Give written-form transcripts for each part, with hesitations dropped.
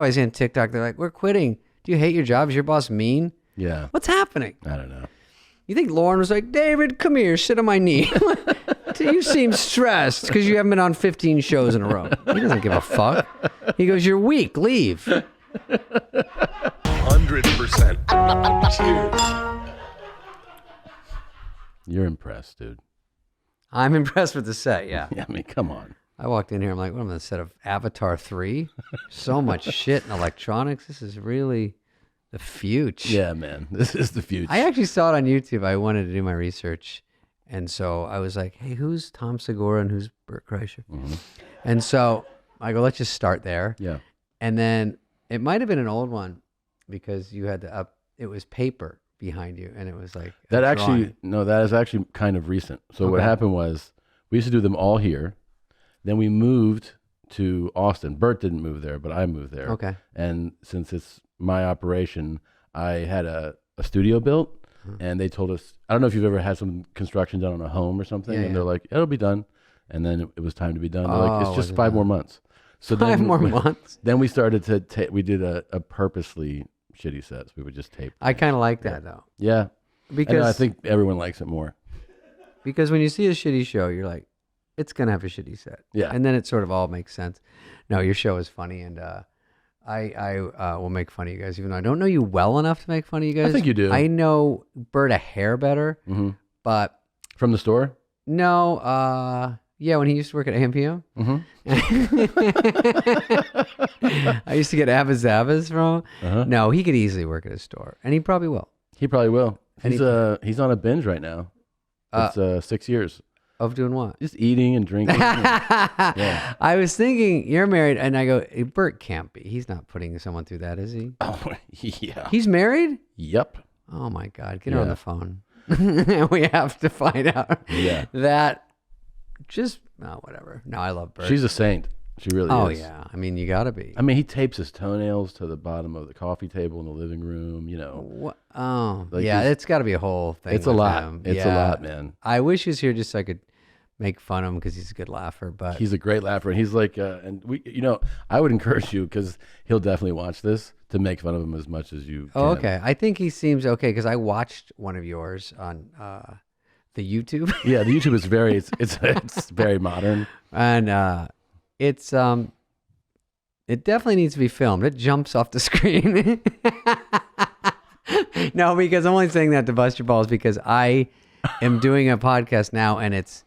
I see on TikTok, they're like, we're quitting. Do you hate your job? Is your boss mean? Yeah. What's happening? I don't know. You think Lauren was like, David, come here, sit on my knee. You seem stressed because you haven't been on 15 shows in a row. He doesn't give a fuck. He goes, you're weak, leave. 100%. You're impressed, dude. I'm impressed with the set, yeah. Yeah, I mean, come on. I walked in here, I'm like, what am I, the set of Avatar 3? So much shit and electronics. This is really the future. Yeah, man. This is the future. I actually saw it on YouTube. I wanted to do my research. And so I was like, hey, who's Tom Segura and who's Bert Kreischer? Mm-hmm. And so I go, let's just start there. Yeah. And then it might have been an old one because you had to it was paper behind you. And it was like. That is actually kind of recent. So what happened was we used to do them all here. Then we moved to Austin. Bert didn't move there, but I moved there. Okay. And since it's my operation, I had a studio built, and they told us, I don't know if you've ever had some construction done on a home or something, and they're like, it'll be done. And then it was time to be done. They're like, it's just 5 more months. So Five more months? Then we started to we did a purposely shitty sets. We would just tape. I kind of like that, though. Yeah. Because I think everyone likes it more. Because when you see a shitty show, you're like, it's going to have a shitty set. Yeah. And then it sort of all makes sense. No, your show is funny, and I will make fun of you guys, even though I don't know you well enough to make fun of you guys. I think you do. I know Bert a hair better, but... From the store? No, yeah, when he used to work at AMPM. I used to get Abba Zabbas from him. No, he could easily work at a store, and he probably will. He probably will. He's on a binge right now. It's 6 years. Of doing what? Just eating and drinking. Yeah. I was thinking, you're married, and I go, Bert can't be. He's not putting someone through that, is he? Oh, yeah. He's married? Yep. Oh, my God. Get her on the phone. We have to find out that just, whatever. No, I love Bert. She's a saint. She really is. Oh, yeah. I mean, you got to be. I mean, he tapes his toenails to the bottom of the coffee table in the living room, you know. What? Oh, Like yeah, it's got to be a whole thing. It's a lot. Him. It's a lot, man. I wish he was here just so I could make fun of him because he's a good laugher. But he's a great laugher. And he's like, and we, you know, I would encourage you, because he'll definitely watch this, to make fun of him as much as you can. Okay. I think he seems okay, because I watched one of yours on the YouTube. Yeah, the YouTube is very, it's very modern. And it's it definitely needs to be filmed. It jumps off the screen. No, because I'm only saying that to bust your balls, because I am doing a podcast now, and it's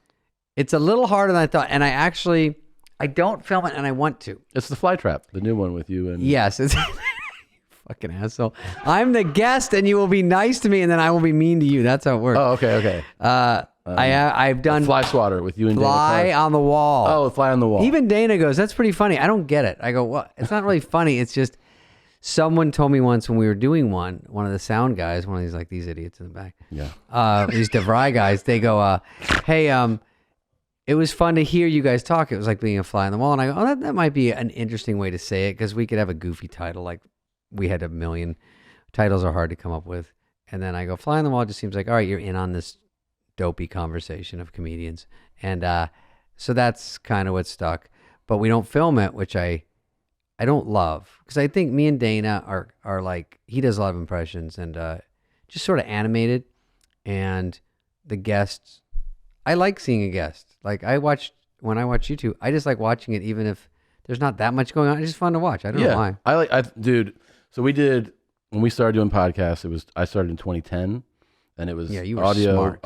a little harder than I thought. And I don't film it, and I want to. It's the Fly Trap, the new one with you and. Yes, it's fucking asshole. I'm the guest, and you will be nice to me, and then I will be mean to you. That's how it works. Oh, okay. I've done Fly Swatter with you and Fly Dana on the Wall. Oh, Fly on the Wall. Even Dana goes, that's pretty funny. I don't get it. I go, well, it's not really funny. It's just someone told me once when we were doing one of the sound guys, one of these, like, these idiots in the back. Yeah. These DeVry guys, they go, hey, it was fun to hear you guys talk. It was like being a fly on the wall. And I go, oh, that might be an interesting way to say it, because we could have a goofy title. Like, we had a million. Titles are hard to come up with. And then I go, fly on the wall just seems like, all right, you're in on this dopey conversation of comedians. And so that's kind of what stuck. But we don't film it, which I don't love, because I think me and Dana are like, he does a lot of impressions and just sort of animated. And the guests, I like seeing a guest. Like, when I watch YouTube, I just like watching it, even if there's not that much going on. It's just fun to watch. I don't know why. Dude. So we did, when we started doing podcasts, I started in 2010, and it was you were audio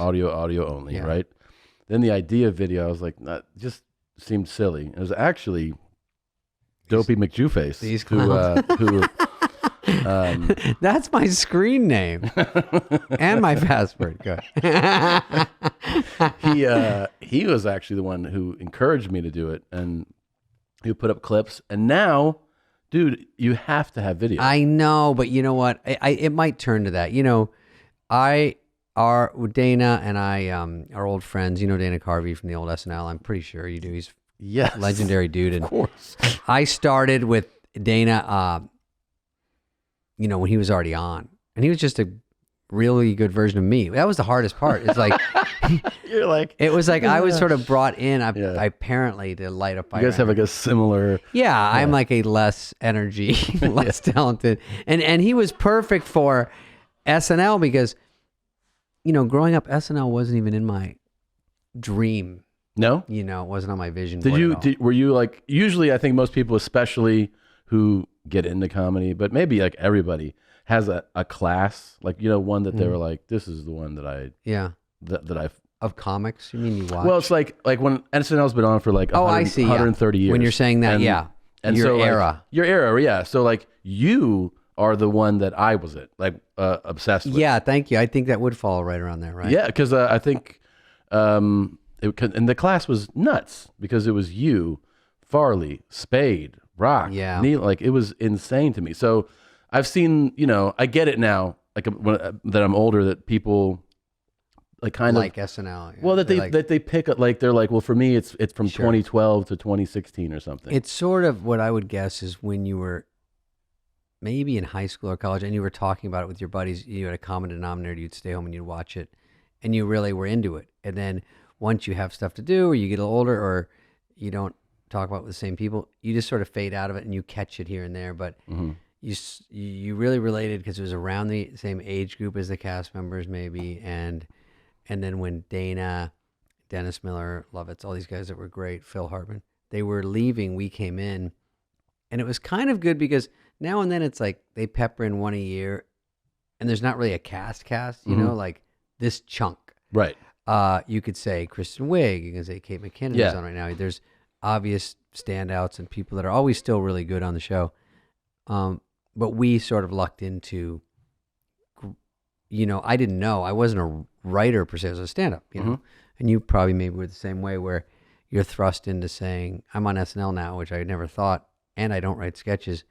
only, Yeah. right? Then the idea of video, I was like, just seemed silly. It was actually Dopey McJewface, These who that's my screen name and my password. Go ahead. He was actually the one who encouraged me to do it, and he put up clips. And now, dude, you have to have video. I know, but you know what? It might turn to that. You know, Dana and I are old friends. You know Dana Carvey from the old SNL. I'm pretty sure you do. He's a legendary dude. And of course. I started with Dana, when he was already on, and he was just a really good version of me. That was the hardest part. It's like You're like, it was like I was sort of brought in apparently to light a fire. you guys have like a similar. Yeah, I'm like a less energy, less talented, and he was perfect for SNL because, growing up, SNL wasn't even in my dream. No, it wasn't on my vision. Were you like, usually I think most people, especially who get into comedy, but maybe like everybody has a class, like, one that they were like, this is the one that I of comics, you mean you watch? Well, it's like when SNL's been on for like 130 years. When you're saying that, and your so era. Your era, yeah. So like you are the one that I was obsessed with. Yeah, thank you. I think that would fall right around there, right? Yeah, because I think, and the class was nuts because it was you, Farley, Spade, Rock, Nealon. Like, it was insane to me. So I've seen, I get it now, like that I'm older, that people like kind like of SNL. Yeah. Well, that they pick up, like, they're like, well, for me, it's from 2012 to 2016 or something. It's sort of what I would guess is when you were maybe in high school or college and you were talking about it with your buddies, you had a common denominator, you'd stay home and you'd watch it and you really were into it. And then once you have stuff to do or you get a little older or you don't talk about it with the same people, you just sort of fade out of it and you catch it here and there. But you really related because it was around the same age group as the cast members maybe. And then when Dennis Miller, Lovitz, all these guys that were great, Phil Hartman, they were leaving, we came in. And it was kind of good because now and then it's like they pepper in one a year and there's not really a cast, like this chunk. Right. You could say Kristen Wiig, you can say Kate McKinnon is on right now. There's obvious standouts and people that are always still really good on the show. But we sort of lucked into, I didn't know. I wasn't a writer per se, as a stand-up, and you probably maybe were the same way where you're thrust into saying, I'm on SNL now, which I never thought, and I don't write sketches,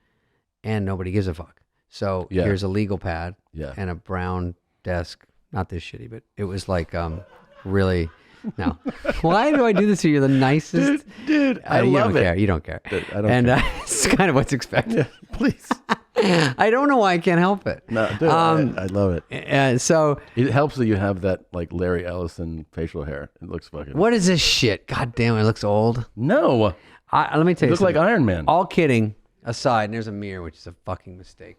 and nobody gives a fuck. So here's a legal pad and a brown desk. Not this shitty, but it was like really... No. Why do I do this to you? You're the nicest. Dude, I love it. You don't care. I don't care. It's kind of what's expected. Yeah, please. I don't know why I can't help it. No, dude, I love it. So it helps that you have that like Larry Ellison facial hair. It looks fucking... What is this shit? God damn, it looks old. No. Let me tell you, it looks like Iron Man. All kidding aside, and there's a mirror, which is a fucking mistake.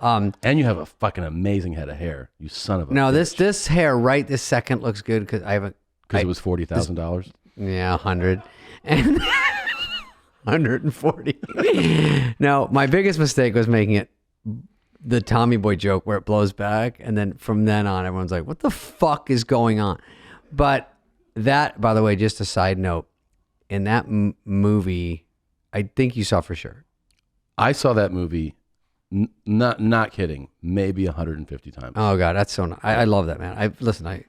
And you have a fucking amazing head of hair. You son of a No, bitch. this hair right this second looks good because I haven't... Because it was $40,000. Yeah, 100 and 140. No, my biggest mistake was making it the Tommy Boy joke where it blows back, and then from then on, everyone's like, "What the fuck is going on?" But that, by the way, just a side note, in that movie, I think you saw for sure. I saw that movie. Not kidding. Maybe 150 times. Oh God, that's so. I love that, man.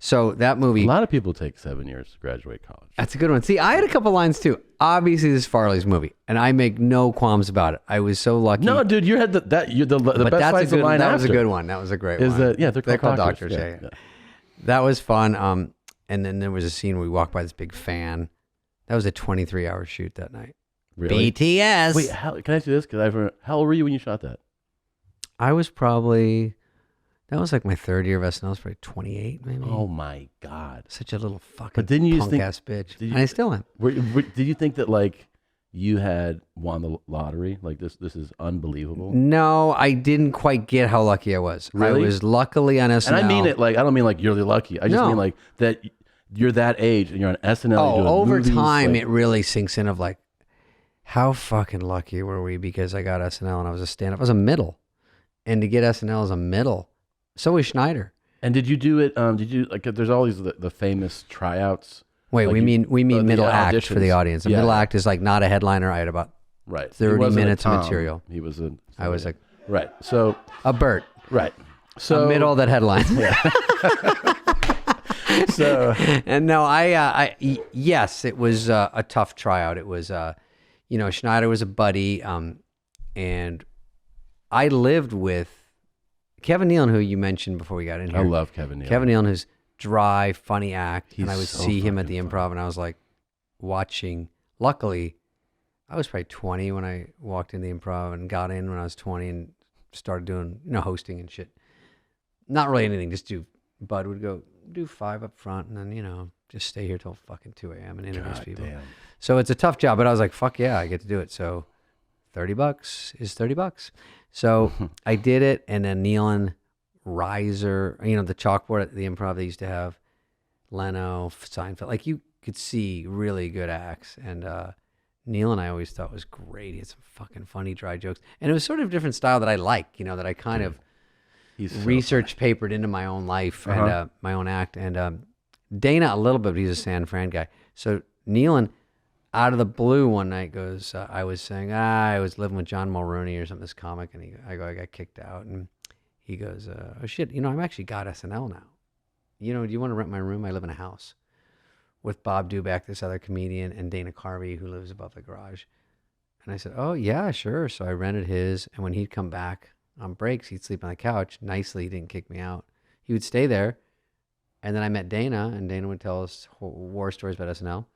So that movie... A lot of people take 7 years to graduate college. That's a good one. See, I had a couple lines too. Obviously, this is Farley's movie, and I make no qualms about it. I was so lucky. No, dude, you had the best line's the line That after. was a good one. That was a great one. They're called doctors. Yeah. That was fun. And then there was a scene where we walked by this big fan. That was a 23-hour shoot that night. Really? BTS. Wait, can I ask you this? How old were you when you shot that? I was probably... That was like my third year of SNL. I was probably 28, maybe. Oh my God! Such a little fucking but didn't you punk ass bitch. And I still am. Did you think that like you had won the lottery? Like this is unbelievable. No, I didn't quite get how lucky I was. Really? I was luckily on SNL. And I mean it like I don't mean like you're really lucky. I just mean like that you're that age and you're on SNL. Oh, over movies, time it really sinks in of like how fucking lucky were we because I got SNL and I was a stand-up. I was a middle, and to get SNL as a middle. So was Schneider. And did you do it? Did you like? There's always the famous tryouts. Wait, like we mean middle act auditions. for the audience. The middle act is like not a headliner. I had about 30 minutes of material. He was a. I was like right. So a Bert. Right. So a middle that headlines. Yeah. So and no, yes, it was a tough tryout. It was Schneider was a buddy, and I lived with Kevin Nealon, who you mentioned before we got in here. I love Kevin Nealon. Kevin Nealon, who's dry, funny act. And I would see him at the Improv, and I was like watching. Luckily, I was probably 20 when I walked in the Improv and got in when I was 20 and started doing, hosting and shit. not really anything. Just Bud would go do 5 up front, and then just stay here till fucking 2 a.m. and interview people. Damn. So it's a tough job, but I was like, fuck yeah, I get to do it. So $30 is $30. So I did it, and then Nealon, Riser, the chalkboard at the Improv they used to have, Leno, Seinfeld, like you could see really good acts. And Nealon I always thought was great. He had some fucking funny dry jokes, and it was sort of a different style that I like, that I kind of research papered into my own life and my own act. And Dana a little bit, but he's a San Fran guy. So Nealon, out of the blue one night goes, I was saying, I was living with John Mulrooney or something, this comic, and I got kicked out. And he goes, oh shit, I'm actually got SNL now. Do you want to rent my room? I live in a house with Bob Duback, this other comedian, and Dana Carvey, who lives above the garage. And I said, oh yeah, sure. So I rented his, and when he'd come back on breaks, he'd sleep on the couch. Nicely, he didn't kick me out. He would stay there. And then I met Dana, and Dana would tell us war stories about SNL.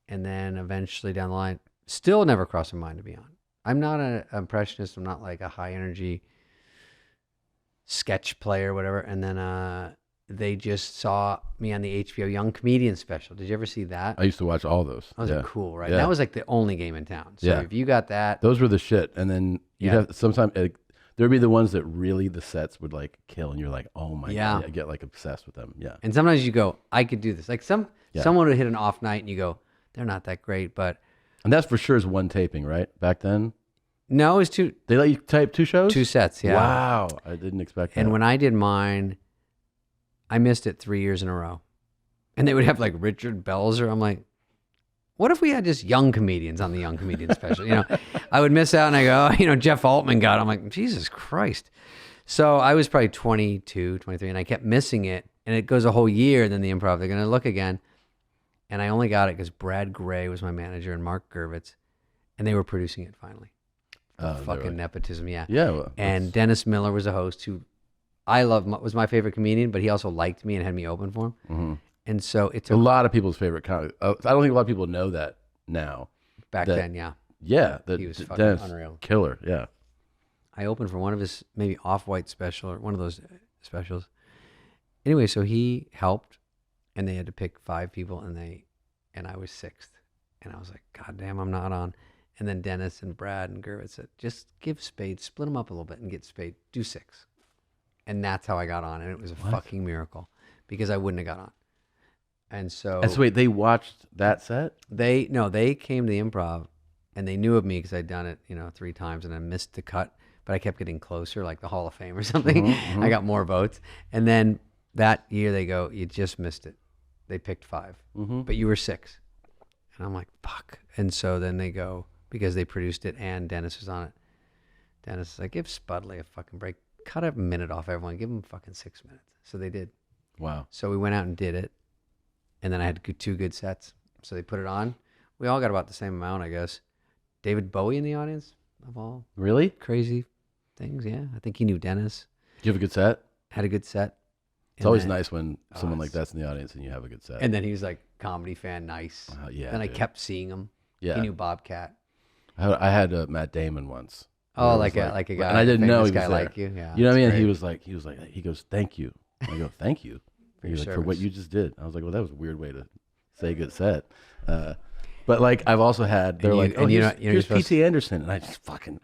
And then eventually down the line, still never crossed my mind to be on. I'm not an impressionist. I'm not like a high energy sketch player or whatever. And then they just saw me on the HBO Young Comedian special. Did you ever see that? I used to watch all those. Those are cool, right? Yeah. That was like the only game in town. So if you got that. Those were the shit. And then you'd have sometimes there'd be the ones that really the sets would like kill, and you're like, oh my God, I get like obsessed with them. Yeah. And sometimes you go, I could do this. Like someone would hit an off night and you go, they're not that great, but. And that's for sure is one taping, right? Back then? No, it was 2. They let you tape 2 shows? 2 sets, yeah. Wow. I didn't expect that. And when I did mine, I missed it 3 years in a row. And they would have like Richard Belzer. I'm like, what if we had just young comedians on the Young Comedian special? I would miss out and I go, Jeff Altman got it. I'm like, Jesus Christ. So I was probably 22, 23, and I kept missing it. And it goes a whole year, and then the Improv, they're going to look again. And I only got it because Brad Gray was my manager and Mark Gervitz, and they were producing it finally. Fucking nepotism, yeah. Yeah. Well, and Dennis Miller was a host who I love, was my favorite comedian, but he also liked me and had me open for him. Mm-hmm. And so it took a lot of people's favorite comic. I don't think a lot of people know that now. Back then, yeah. Yeah. He was fucking Dennis, unreal. Killer, yeah. I opened for one of his maybe Off-White special or one of those specials. Anyway, so he helped, and they had to pick 5 people, and I was 6th. And I was like, God damn, I'm not on. And then Dennis and Brad and Gervitz said, just give Spade, split them up a little bit and get Spade, do 6. And that's how I got on. And it was a fucking miracle because I wouldn't have got on. And so. And so wait, they watched that set? They came to the Improv and they knew of me because I'd done it, 3 times and I missed the cut, but I kept getting closer, like the Hall of Fame or something. I got more votes. And then that year they go, you just missed it. They picked 5, but you were 6. And I'm like, fuck. And so then they go, because they produced it and Dennis was on it. Dennis is like, give Spudley a fucking break. Cut a minute off everyone. Give them fucking 6 minutes. So they did. Wow. So we went out and did it. And then I had 2 good sets. So they put it on. We all got about the same amount, I guess. David Bowie in the audience of all. Really? Crazy things, yeah. I think he knew Dennis. Did you have a good set? Had a good set. It's always nice when someone like that's in the audience and you have a good set. And then he was like, comedy fan, nice. Yeah. Then I kept seeing him. Yeah. He knew Bobcat. I had Matt Damon once. Oh, like a guy. And I didn't know he was guy there. like you. Yeah. You know what I mean? Great. He was like, he goes, thank you. I go, thank you. He's like, for what you just did. I was like, well, that was a weird way to say good set. But like, I've also had, they're like, oh, here's P.T. Anderson. And I just fucking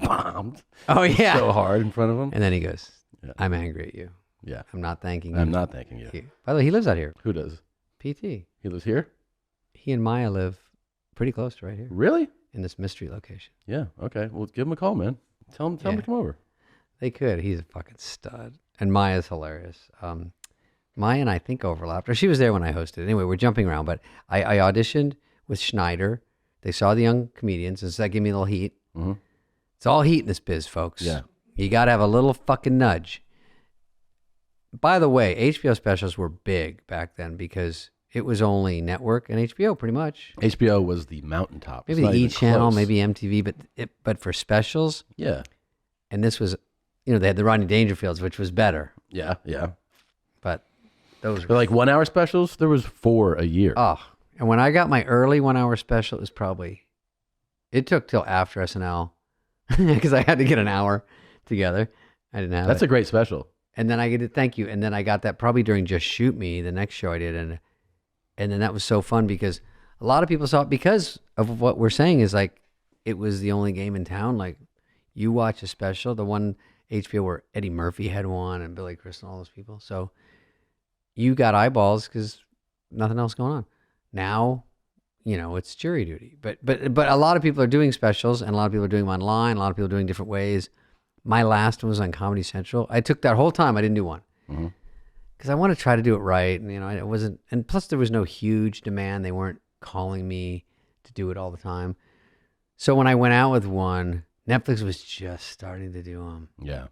bombed. Oh, yeah. So hard in front of him. And then he goes, I'm angry at you. Yeah. I'm not thanking you. I'm not thanking you. By the way, he lives out here. Who does? P.T. He lives here? He and Maya live pretty close to right here. Really? In this mystery location. Yeah. Okay. Well, give him a call, man. Tell him to come over. They could. He's a fucking stud. And Maya's hilarious. Maya and I think overlapped. Or she was there when I hosted. Anyway, we're jumping around. But I auditioned with Schneider. They saw the young comedians and said, give me a little heat. Mm-hmm. It's all heat in this biz, folks. Yeah. You got to have a little fucking nudge. By the way, HBO specials were big back then because it was only network and HBO pretty much. HBO was the mountaintop. Maybe the E! Channel, maybe MTV, but for specials. Yeah. And this was, they had the Rodney Dangerfields, which was better. Yeah, yeah. But those were like 1 hour specials, there was 4 a year. Oh, and when I got my early 1 hour special, it took till after SNL because I had to get an hour together. I didn't have That's a great special. And then I get it. Thank you. And then I got that probably during Just Shoot Me, the next show I did, and then that was so fun because a lot of people saw it because of what we're saying is like it was the only game in town. Like you watch a special, the one HBO where Eddie Murphy had one and Billy Crystal, all those people. So you got eyeballs because nothing else going on. Now, it's jury duty. But a lot of people are doing specials and a lot of people are doing them online. A lot of people are doing different ways. My last one was on Comedy Central. I took that whole time. I didn't do one because I want to try to do it right. And, it wasn't, and plus there was no huge demand. They weren't calling me to do it all the time. So when I went out with one, Netflix was just starting to do them. Yeah.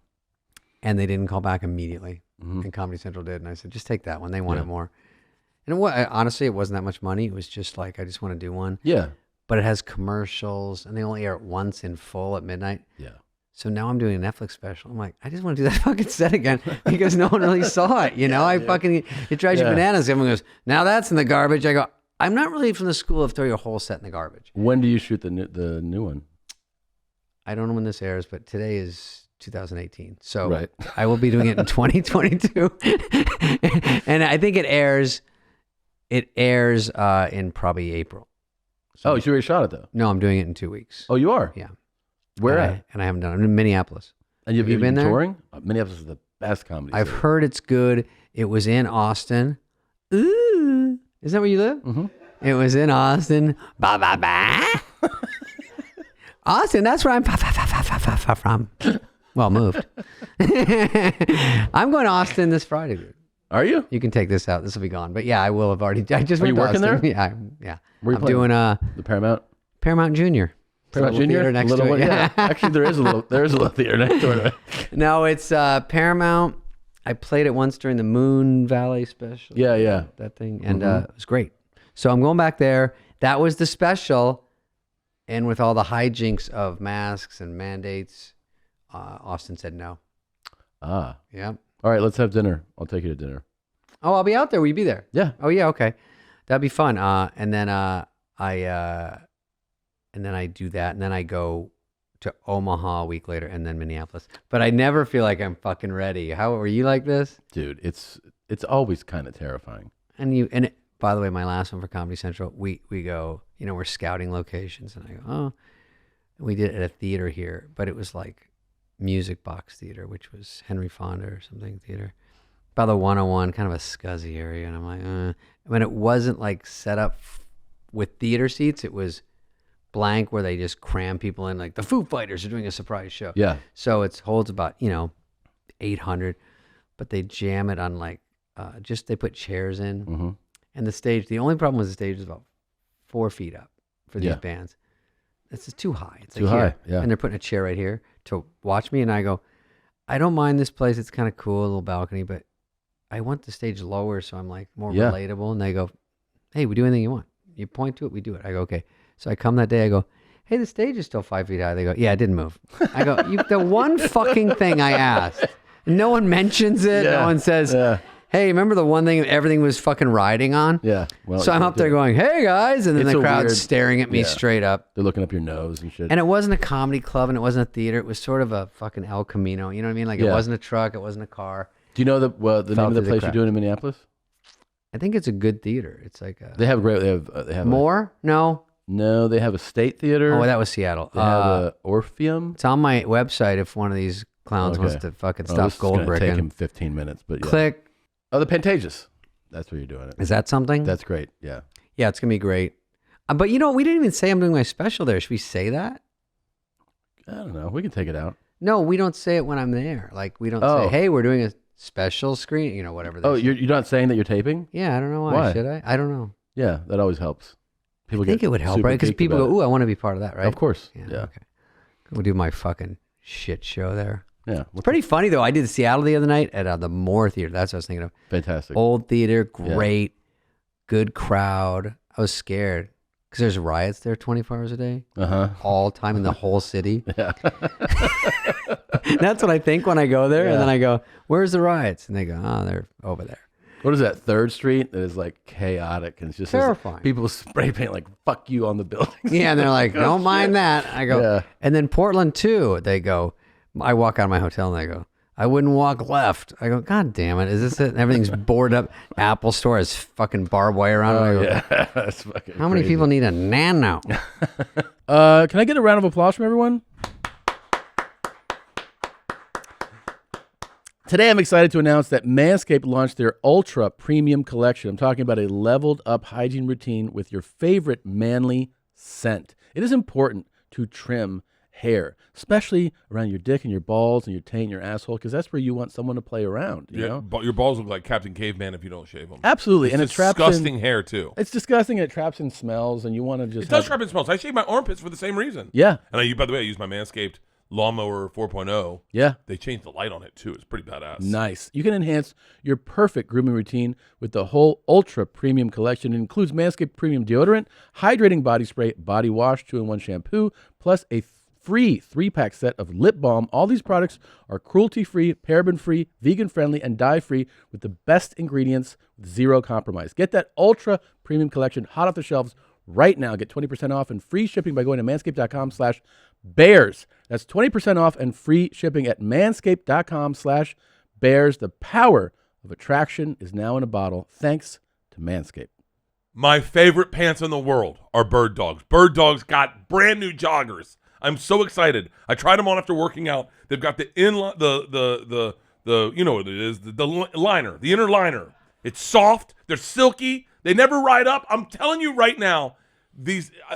And they didn't call back immediately. And Comedy Central did. And I said, just take that one. They want it more. And honestly, it wasn't that much money. It was just like, I just want to do one. Yeah. But it has commercials and they only air it once in full at midnight. Yeah. So now I'm doing a Netflix special. I'm like, I just want to do that fucking set again because no one really saw it. It drives you bananas. Everyone goes, now that's in the garbage. I go, I'm not really from the school of throw your whole set in the garbage. When do you shoot the new one? I don't know when this airs, but today is 2018. So I will be doing it in 2022. And I think it airs in probably April. So, you already shot it though? No, I'm doing it in 2 weeks. Oh, you are? Yeah. Where at? And I haven't done it. I'm in Minneapolis. And have you been there? touring? Minneapolis is the best comedy I've city. heard it's good. It was in Austin. Ooh. Is that where you live? Mm-hmm. It was in Austin. Ba ba ba. Austin, that's where I'm from. Well, moved. I'm going to Austin this Friday, dude. Are you? You can take this out. This will be gone. But yeah, I will have already. I just Are you went to working Austin. there? Yeah. Where are you I'm playing? doing The Paramount? Paramount Junior. Paramount Junior? Next to it. Yeah. Actually, there is a little theater next door to it. No, it's Paramount. I played it once during the Moon Valley special. Yeah. That thing. And it was great. So I'm going back there. That was the special. And with all the hijinks of masks and mandates, Austin said no. Ah. Yeah. All right, let's have dinner. I'll take you to dinner. Oh, I'll be out there. Will you be there? Yeah. Oh, yeah. Okay. That'd be fun. And then I do that. And then I go to Omaha a week later and then Minneapolis. But I never feel like I'm fucking ready. How were you like this? Dude, it's always kind of terrifying. By the way, my last one for Comedy Central, we go, we're scouting locations, and I go, oh, we did it at a theater here, but it was like Music Box Theater, which was Henry Fonda or something theater, by the 101, kind of a scuzzy area, and I'm like, I mean, it wasn't like set up with theater seats, it was blank where they just cram people in, like the Foo Fighters are doing a surprise show. Yeah. So it holds about, 800, but they jam it on like, they put chairs in. Mm-hmm. And the stage, the only problem was the stage was about 4 feet up for these bands. It's just too high. It's too like high, here. yeah. And they're putting a chair right here to watch me. And I go, I don't mind this place. It's kind of cool, a little balcony, but I want the stage lower so I'm like more relatable. And they go, hey, we do anything you want. You point to it, we do it. I go, okay. So I come that day, I go, hey, the stage is still 5 feet high. They go, yeah, it didn't move. I go, the one fucking thing I asked. No one mentions it. No one says, hey, remember the one thing everything was fucking riding on? Yeah. Well, so I'm up there going, hey guys, and then It's the a crowd's weird- staring at me straight up. They're looking up your nose and shit. And it wasn't a comedy club and it wasn't a theater. It was sort of a fucking El Camino. You know what I mean? Like it wasn't a truck. It wasn't a car. Do you know the name of the through the place you're crowd. doing in Minneapolis? I think it's a good theater. It's like a... They have a More? No. No, they have a state theater. Oh, that was Seattle. They have a Orpheum. It's on my website if one of these clowns wants to fucking stop this is gonna gold take bricking. him 15 minutes, but yeah. Click. Oh, the Pantages. That's where you're doing it. Is that something? That's great. Yeah. Yeah, it's going to be great. But we didn't even say I'm doing my special there. Should we say that? I don't know. We can take it out. No, we don't say it when I'm there. Like, we don't say, hey, we're doing a special screen, whatever. You're not saying that you're taping? Yeah, I don't know why. Why? Should I? I don't know. Yeah, that always helps. People I think it would help, right? Because people go, ooh, I want to be part of that, right? Of course. Yeah. Yeah. Okay. We'll do my fucking shit show there. Yeah. It's pretty funny, though. I did Seattle the other night at the Moore Theater. That's what I was thinking of. Fantastic. Old theater, great, good crowd. I was scared because there's riots there 24 hours a day. All time in the whole city. Yeah. That's what I think when I go there. And then I go, where's the riots? And they go, oh, they're over there. What is that? 3rd Street? That is like chaotic and it's just terrifying. People spray paint like "fuck you" on the buildings. Yeah, and they're like, don't mind that. I go, Yeah. and then Portland too. They go, I walk out of my hotel and they go, I wouldn't walk left. I go, God damn it. Is this it? And everything's boarded up. Apple Store has fucking barbed wire around it. I go, Yeah, that's fucking how many people need a Nano? Can I get a round of applause from everyone? Today, I'm excited to announce that Manscaped launched their Ultra Premium Collection. I'm talking about a leveled-up hygiene routine with your favorite manly scent. It is important to trim hair, especially around your dick and your balls and your taint and your asshole, because that's where you want someone to play around. You know? Your balls look like Captain Caveman if you don't shave them. Absolutely. It's and it traps in disgusting hair, too. It's disgusting, and it traps in smells, and you want to just... It does trap in smells. I shave my armpits for the same reason. Yeah. And by the way, I use my Manscaped Lawnmower 4.0. Yeah. They changed the light on it, too. It's pretty badass. Nice. You can enhance your perfect grooming routine with the whole Ultra Premium Collection. It includes Manscaped Premium Deodorant, Hydrating Body Spray, Body Wash, 2-in-1 shampoo, plus a free 3-pack set of lip balm. All these products are cruelty-free, paraben-free, vegan-friendly, and dye-free with the best ingredients with zero compromise. Get that Ultra Premium Collection hot off the shelves right now. Get 20% off and free shipping by going to manscaped.com/bears. That's 20% off and free shipping at manscaped.com/bears. The power of attraction is now in a bottle thanks to Manscaped. My favorite pants in the world are Bird Dogs. Bird Dogs got brand new joggers. I'm so excited. I tried them on after working out. They've got the you know what it is, the liner, the inner liner. It's soft. They're silky. They never ride up. I'm telling you right now,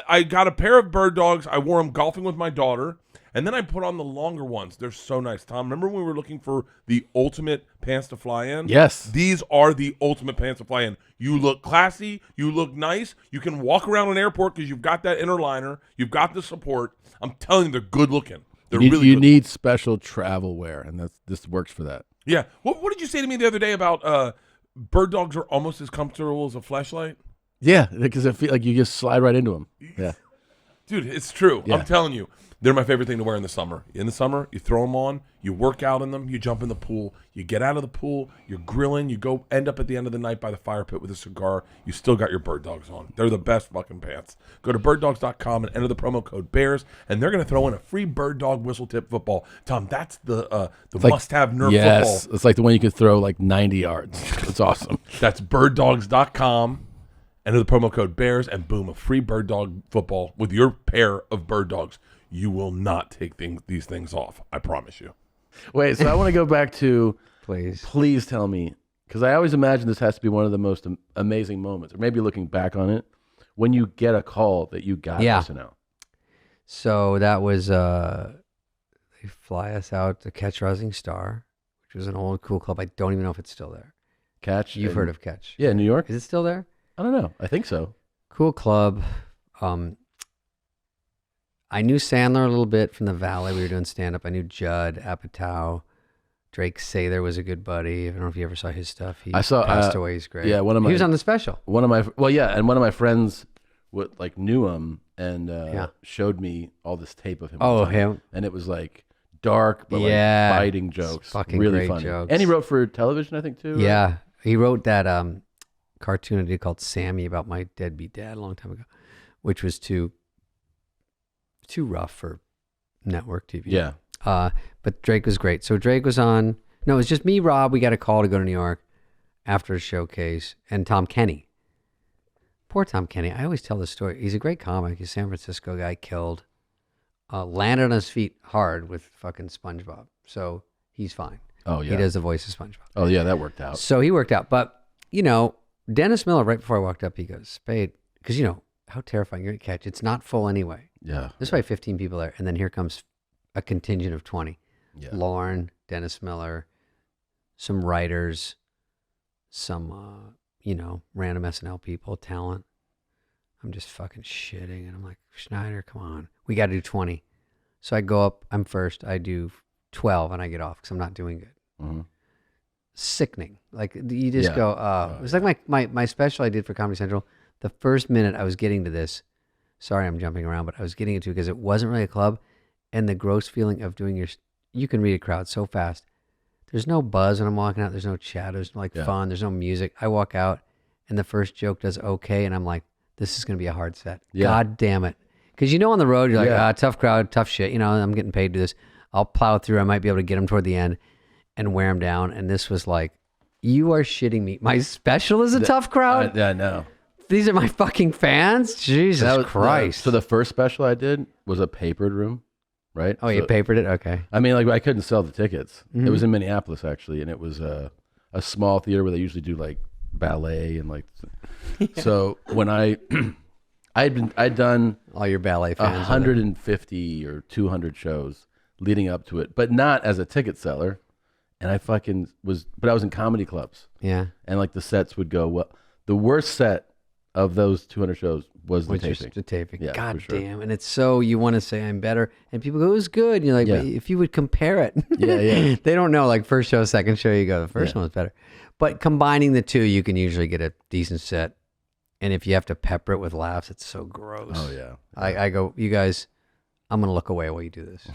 I got a pair of Bird Dogs. I wore them golfing with my daughter, and then I put on the longer ones. They're so nice. Tom, remember when we were looking for the ultimate pants to fly in? Yes. These are the ultimate pants to fly in. You look classy. You look nice. You can walk around an airport because you've got that inner liner. You've got the support. I'm telling you, they're good looking. They're really good. You need special travel wear, and this works for that. Yeah. What did you say to me the other day about Bird Dogs are almost as comfortable as a fleshlight? Yeah, because I feel like you just slide right into them. Yeah. Dude, it's true. Yeah. I'm telling you. They're my favorite thing to wear in the summer. In the summer, you throw them on, you work out in them, you jump in the pool, you get out of the pool, you're grilling, you go end up at the end of the night by the fire pit with a cigar, you still got your Bird Dogs on. They're the best fucking pants. Go to birddogs.com and enter the promo code BEARS, and they're going to throw in a free Bird Dog whistle tip football. Tom, that's the must-have Nerf yes, football. It's like the one you could throw like 90 yards. It's awesome. That's birddogs.com. Enter the promo code BEARS, and boom, a free Bird Dog football with your pair of Bird Dogs. You will not take these things off. I promise you. Wait, so I want to go back to, Please tell me, because I always imagine this has to be one of the most amazing moments, or maybe looking back on it, when you get a call that you got SNL. So that was, they fly us out to Catch Rising Star, which was an old cool club. I don't even know if it's still there. Catch? You've heard of Catch. Yeah, New York? Is it still there? I don't know. I think so. Cool club. I knew Sandler a little bit from the Valley. We were doing stand-up. I knew Judd Apatow. Drake Sather was a good buddy. I don't know if you ever saw his stuff. He passed away. He's great. Yeah, he was on the special. One of my friends knew him and showed me all this tape of him. Oh, him. And it was like dark, but like biting jokes. Fucking really great funny. jokes. And he wrote for television, I think, too. Yeah. He wrote that cartoon I did called Sammy about my deadbeat dad a long time ago, which was too rough for network TV. Yeah. But Drake was great. So Drake was on. No, it was just me, Rob. We got a call to go to New York after a showcase, and Tom Kenny. Poor Tom Kenny. I always tell this story. He's a great comic. He's a San Francisco guy, killed. Landed on his feet hard with fucking SpongeBob. So he's fine. Oh, yeah. He does the voice of SpongeBob. Oh, yeah, that worked out. So he worked out. But, Dennis Miller, right before I walked up, he goes, Spade, because, how terrifying you're at Catch. It's not full anyway. Yeah. There's probably 15 people there. And then here comes a contingent of 20. Yeah. Lauren, Dennis Miller, some writers, some, random SNL people, talent. I'm just fucking shitting. And I'm like, Schneider, come on. We got to do 20. So I go up. I'm first. I do 12 and I get off because I'm not doing good. Mm-hmm. Sickening. Like you just go, it was like my special I did for Comedy Central. The first minute I was getting to this, sorry I'm jumping around, but I was getting into it because it wasn't really a club. And the gross feeling of doing you can read a crowd so fast. There's no buzz when I'm walking out. There's no chat. There's no fun. There's no music. I walk out and the first joke does okay. And I'm like, this is going to be a hard set. Yeah. God damn it. Because on the road, you're like, tough crowd, tough shit. I'm getting paid to do this. I'll plow through. I might be able to get them toward the end. and wear them down. And this was like, you are shitting me. My special is a tough crowd. Yeah, I know. These are my fucking fans. Jesus Christ. So the first special I did was a papered room, right? Oh, you papered it? Okay. I mean, like I couldn't sell the tickets. It was in Minneapolis actually, and it was a small theater where they usually do like ballet and like. So when I'd done all your ballet fans, 150 or 200 shows leading up to it, but not as a ticket seller. And I fucking but I was in comedy clubs. Yeah. And like the sets would go well. The worst set of those 200 shows was the taping. The taping. Yeah, God for sure. damn. And it's so, you want to say I'm better. And people go, it was good. And you're like, but if you would compare it. Yeah. They don't know, like first show, second show, you go, the first one was better. But combining the two, you can usually get a decent set. And if you have to pepper it with laughs, it's so gross. Oh, yeah. I go, you guys, I'm going to look away while you do this.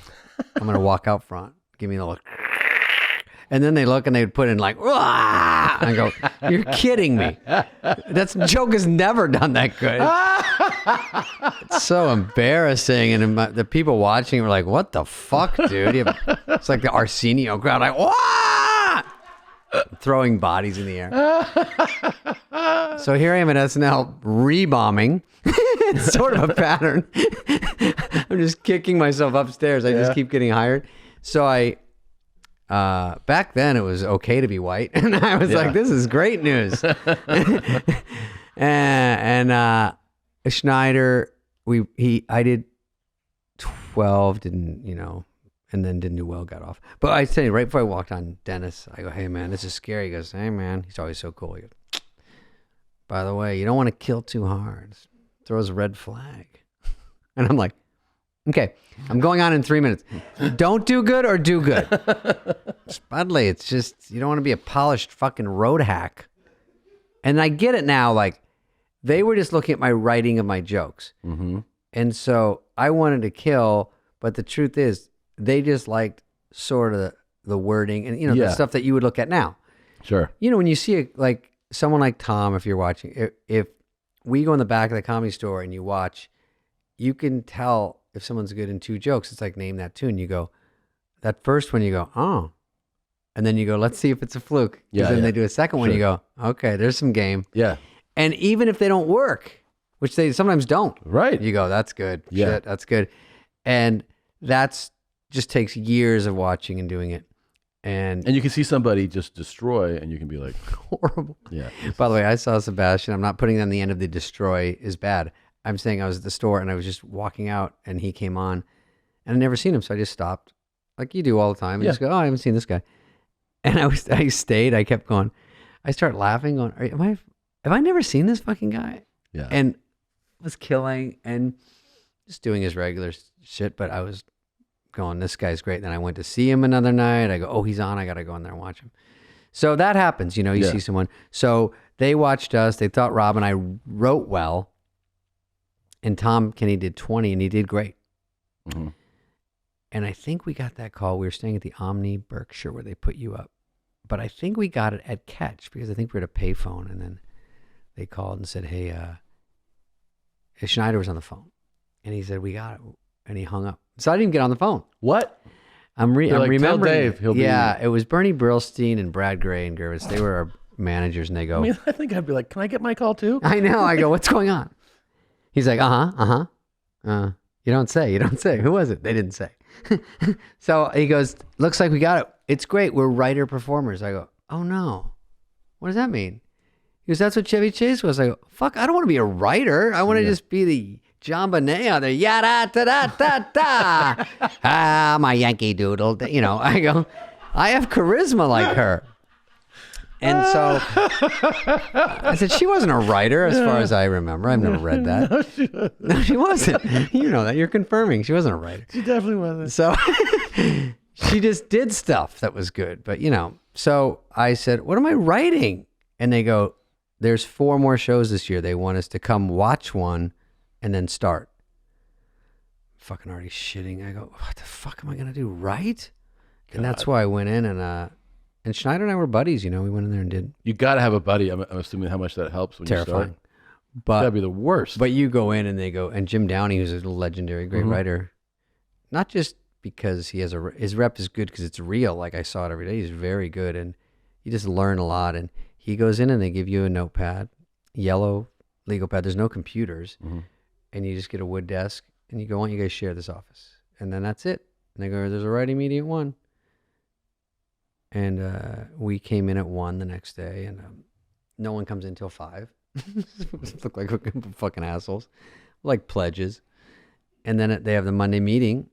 I'm going to walk out front. Give me a look. And then they look and they would put in like, "Wah!" And I go, you're kidding me. Joke has never done that good. It's so embarrassing. And the people watching were like, what the fuck, dude? It's like the Arsenio crowd, like, "Wah!" Throwing bodies in the air. So here I am at SNL rebombing. It's sort of a pattern. I'm just kicking myself upstairs. I just keep getting hired. So back then it was okay to be white, and I was like, "This is great news." and Schneider, I did 12, didn't and then didn't do well, got off. But I tell you, right before I walked on, Dennis, I go, "Hey man, this is scary." He goes, "Hey man," he's always so cool. He goes, "By the way, you don't want to kill too hard. Throws a red flag." And I'm like, okay, I'm going on in 3 minutes. Don't do good or do good. Spudley, it's just, you don't want to be a polished fucking road hack. And I get it now, like, they were just looking at my writing of my jokes. Mm-hmm. And so I wanted to kill, but the truth is, they just liked sort of the wording and, the stuff that you would look at now. Sure. When you see like someone like Tom, if you're watching, if we go in the back of the Comedy Store and you watch, you can tell if someone's good in two jokes. It's like, name that tune. You go, that first one, you go, oh. And then you go, let's see if it's a fluke. Yeah. Then they do a second one, you go, okay, there's some game. Yeah. And even if they don't work, which they sometimes don't. Right. You go, that's good. Yeah. Shit, that's good. And that's just takes years of watching and doing it. And you can see somebody just destroy and you can be like, horrible. Yeah. By the way, I saw Sebastian. I'm not putting on the end of the destroy is bad. I'm saying I was at the store and I was just walking out and he came on and I'd never seen him. So I just stopped like you do all the time and just go, oh, I haven't seen this guy. And I stayed, I kept going. I start laughing going, have I never seen this fucking guy? Yeah. And was killing and just doing his regular shit. But I was going, this guy's great. Then I went to see him another night. I go, oh, he's on. I got to go in there and watch him. So that happens, you see someone. So they watched us. They thought Rob and I wrote well. And Tom Kenny did 20 and he did great. Mm-hmm. And I think we got that call. We were staying at the Omni Berkshire where they put you up. But I think we got it at Catch because I think we were at a payphone. And then they called and said, hey, Schneider was on the phone. And he said, we got it. And he hung up. So I didn't get on the phone. What? I'm remembering. Tell Dave. He'll be... it was Bernie Brillstein and Brad Gray and Gervitz. They were our managers and they go. I think I'd be like, can I get my call too? I know. I go, what's going on? He's like, you don't say. Who was it? They didn't say. So he goes, looks like we got it. It's great. We're writer performers. I go, oh no. What does that mean? He goes, that's what Chevy Chase was. I go, fuck, I don't want to be a writer. I want to just be the John Bonet out there. Yada da da da da. Ah, my Yankee Doodle. I go, I have charisma like her. And so I said, she wasn't a writer as far as I remember. I've never read that. No, she wasn't. You know that. You're confirming. She wasn't a writer. She definitely wasn't. So she just did stuff that was good. But, so I said, what am I writing? And they go, there's 4 more shows this year. They want us to come watch one and then start. Fucking already shitting. I go, what the fuck am I going to do? Write? And that's why I went in and Schneider and I were buddies, we went in there and did. You got to have a buddy. I'm assuming how much that helps when you start. But that'd be the worst. But you go in and they go, and Jim Downey, who's a legendary, great writer, not just because his rep is good because it's real. Like I saw it every day. He's very good, and you just learn a lot. And he goes in and they give you a notepad, yellow legal pad. There's no computers, and you just get a wood desk, and you go, "Why don't you guys share this office?" And then that's it. And they go, "There's a writing meeting at 1." And we came in at 1 the next day, and no one comes in till 5. Look like fucking assholes, like pledges. And then they have the Monday meeting,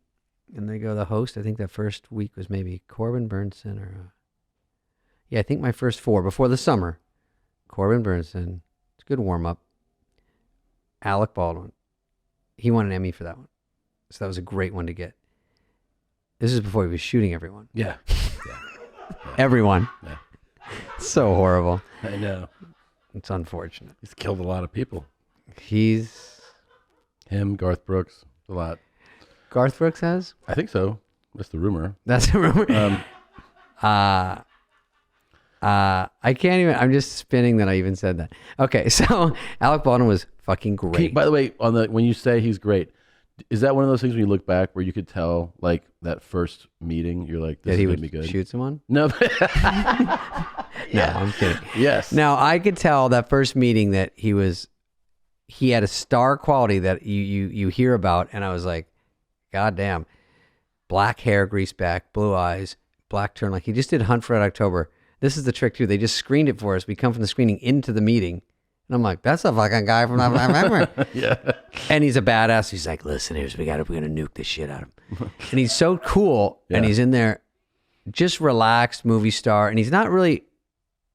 and they go, the host, I think that first week was maybe Corbin Burnson or... I think my first 4 before the summer. Corbin Burnson, it's a good warm-up. Alec Baldwin. He won an Emmy for that one. So that was a great one to get. This is before he was shooting everyone. Yeah. Everyone. Yeah. So horrible. I know. It's unfortunate. He's killed a lot of people. Him, Garth Brooks, a lot. Garth Brooks has? I think so. That's the rumor. That's a rumor. I can't even. I'm just spinning that I even said that. Okay, so Alec Baldwin was fucking great. By the way, when you say he's great, is that one of those things when you look back where you could tell, like that first meeting, you're like, this is gonna be good? Shoot someone? No. No, I'm kidding. Yes. Now I could tell that first meeting that he had a star quality that you hear about, and I was like, God damn, black hair, greased back, blue eyes, black turn. Like he just did Hunt for Red October. This is the trick too. They just screened it for us. We come from the screening into the meeting. And I'm like, that's a fucking guy from that. Yeah. And he's a badass. He's like, listen, we're gonna nuke this shit out of him. And he's so cool. Yeah. And he's in there, just relaxed movie star. And he's not really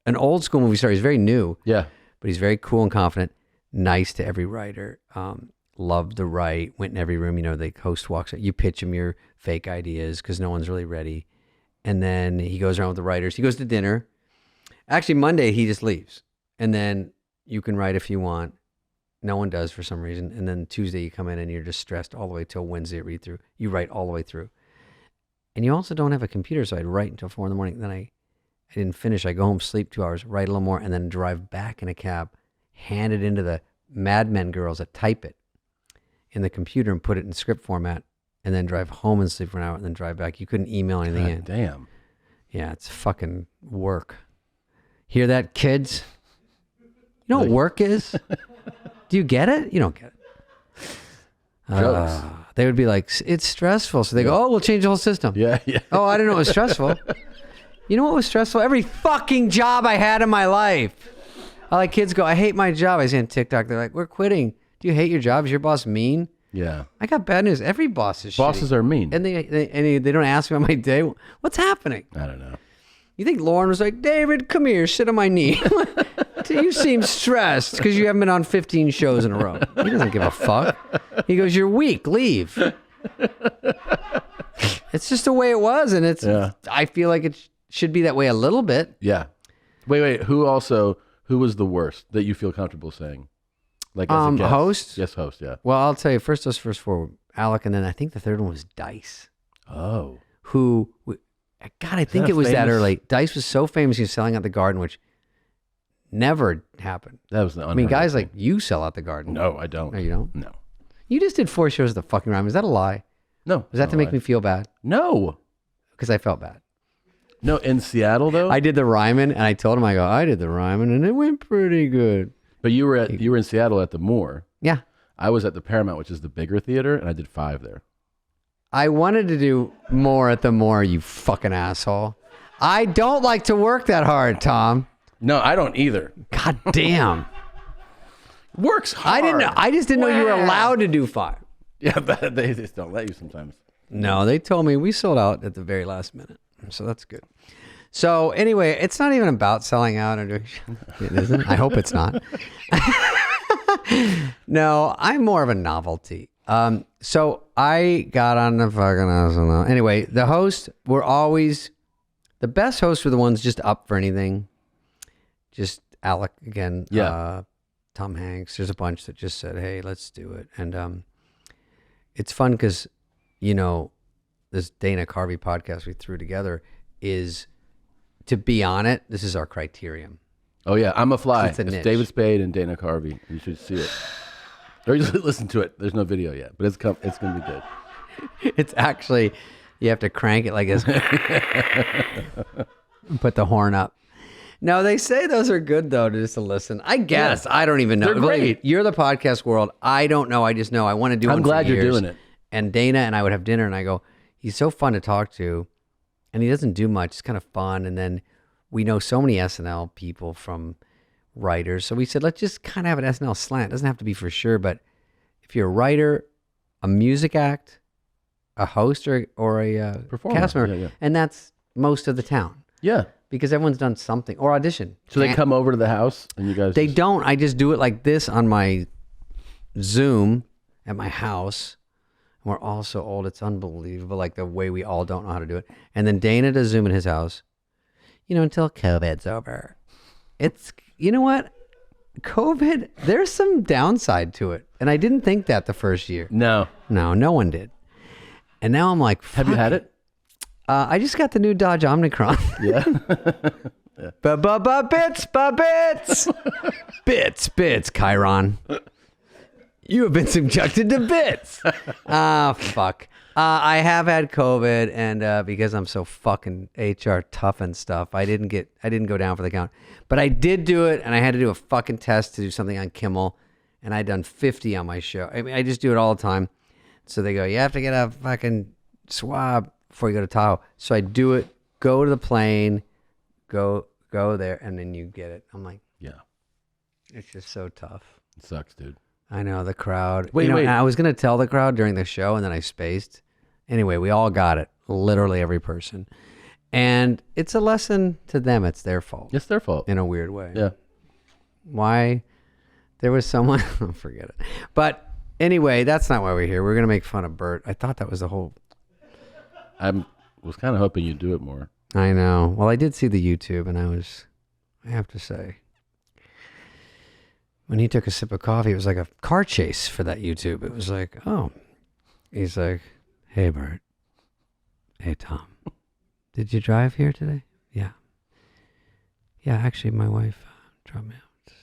an old school movie star. He's very new. Yeah. But he's very cool and confident. Nice to every writer. Loved to write. Went in every room. The host walks out. You pitch him your fake ideas because no one's really ready. And then he goes around with the writers. He goes to dinner. Actually, Monday he just leaves. And then you can write if you want. No one does for some reason. And then Tuesday you come in and you're just stressed all the way till Wednesday at read through. You write all the way through. And you also don't have a computer, so I'd write until 4 a.m. Then I didn't finish. I go home, sleep 2 hours, write a little more, and then drive back in a cab, hand it into the Mad Men girls that type it in the computer and put it in script format, and then drive home and sleep for an hour and then drive back. You couldn't email anything in. Damn. Yeah, it's fucking work. Hear that, kids? You know what work is? Do you get it? You don't get it. They would be like, it's stressful. So they go, we'll change the whole system. Yeah. Oh, I didn't know it was stressful. You know what was stressful? Every fucking job I had in my life. Like kids go, I hate my job. I see on TikTok, they're like, we're quitting. Do you hate your job? Is your boss mean? Yeah. I got bad news. Every boss is Bosses shitty. are mean. And they don't ask me about my day. What's happening? I don't know. You think Lauren was like, David, come here, sit on my knee. You seem stressed because you haven't been on 15 shows in a row. He doesn't give a fuck. He goes, you're weak, leave. It's just the way it was. And I feel like it should be that way a little bit. Yeah. Wait. Who was the worst that you feel comfortable saying? Like as a guest? Host? Yes, host, yeah. Well, I'll tell you, first 4, Alec, and then I think the third one was Dice. Oh. I think it was that early. Dice was so famous he was selling out the Garden, which never happened. That was guys like you sell out the Garden. No, I don't. No, you don't? No. You just did 4 shows at the fucking Rhyme. Is that a lie? No. Was that to make me feel bad? No. Because I felt bad. No, in Seattle though? I did the Ryman, and I told him, I did the Ryman, and it went pretty good. But you were in Seattle at the Moore. Yeah. I was at the Paramount, which is the bigger theater, and I did 5 there. I wanted to do more at the Moore, you fucking asshole. I don't like to work that hard, Tom. No, I don't either. God damn. Works hard. I just didn't know you were allowed to do 5. Yeah, they just don't let you sometimes. No, they told me we sold out at the very last minute. So that's good. So anyway, it's not even about selling out or doing shit. It isn't. I hope it's not. No, I'm more of a novelty. So I got on the fucking anyway, the hosts were always the best hosts were the ones just up for anything. Just Alec again. Yeah. Tom Hanks. There's a bunch that just said, hey, let's do it. And it's fun because, this Dana Carvey podcast we threw together is to be on it. This is our criterion. Oh yeah, I'm a fly. It's David Spade and Dana Carvey. You should see it. Or just listen to it. There's no video yet, but it's going to be good. It's actually You have to crank it like this. Put the horn up. No, they say those are good though, just to listen. I guess. I don't even know. They're great. You're the podcast world. I don't know. I just know I want to do one. I'm glad you're doing it. And Dana and I would have dinner and I go, he's so fun to talk to and he doesn't do much. It's kind of fun. And then we know so many SNL people from writers. So we said, let's just kind of have an SNL slant. It doesn't have to be for sure, but if you're a writer, a music act, a host or a Performer. cast member, and that's most of the town. Yeah. Because everyone's done something or audition. So they come over to the house and you guys. They don't. I just do it like this on my Zoom at my house. And we're all so old. It's unbelievable. Like the way we all don't know how to do it. And then Dana does Zoom in his house, until COVID's over. You know what? COVID, there's some downside to it. And I didn't think that the first year. No, no one did. And now I'm like, have you had it? I just got the new Dodge Omnicron. Yeah. Bits, Chiron. You have been subjected to bits. Fuck. I have had COVID, and because I'm so fucking HR tough and stuff, I didn't go down for the count. But I did do it, and I had to do a fucking test to do something on Kimmel, and I'd done 50 on my show. I mean, I just do it all the time. So they go, you have to get a fucking swab before you go to Tahoe. So I do it, go to the plane, go there, and then you get it. I'm like, yeah, it's just so tough. It sucks, dude. I know, the crowd. Wait. And I was going to tell the crowd during the show, and then I spaced. Anyway, we all got it, literally every person. And it's a lesson to them. It's their fault. It's their fault. In a weird way. Yeah. Why? There was someone, forget it. But anyway, that's not why we're here. We're going to make fun of Bert. I thought that was the whole... I was kind of hoping you'd do it more. I know. Well, I did see the YouTube, and I have to say, when he took a sip of coffee, it was like a car chase for that YouTube. It was like, oh, he's like, hey, Bert. Hey, Tom. Did you drive here today? Yeah. Yeah, actually, my wife dropped me out.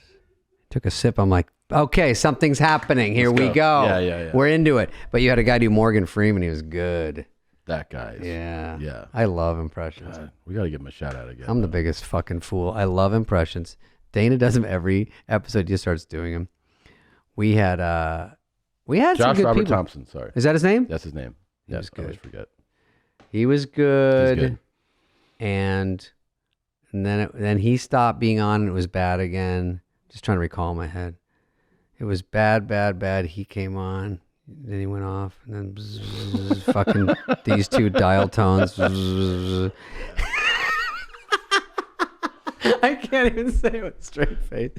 Took a sip. I'm like, okay, something's happening. Here we go. Yeah. We're into it. But you had a guy do Morgan Freeman. He was good. That guy. Yeah. I love impressions. We got to give him a shout out again. I'm the biggest fucking fool. I love impressions. Dana does them every episode. He just starts doing them. We had some Josh good Robert people. Thompson. Sorry. Is that his name? That's his name. He was good. I always forget. He was good. He's good. And then he stopped being on and it was bad again. Just trying to recall in my head. It was bad. He came on. Then he went off. And then bzz, fucking these two dial tones. Bzz. I can't even say it with a straight face.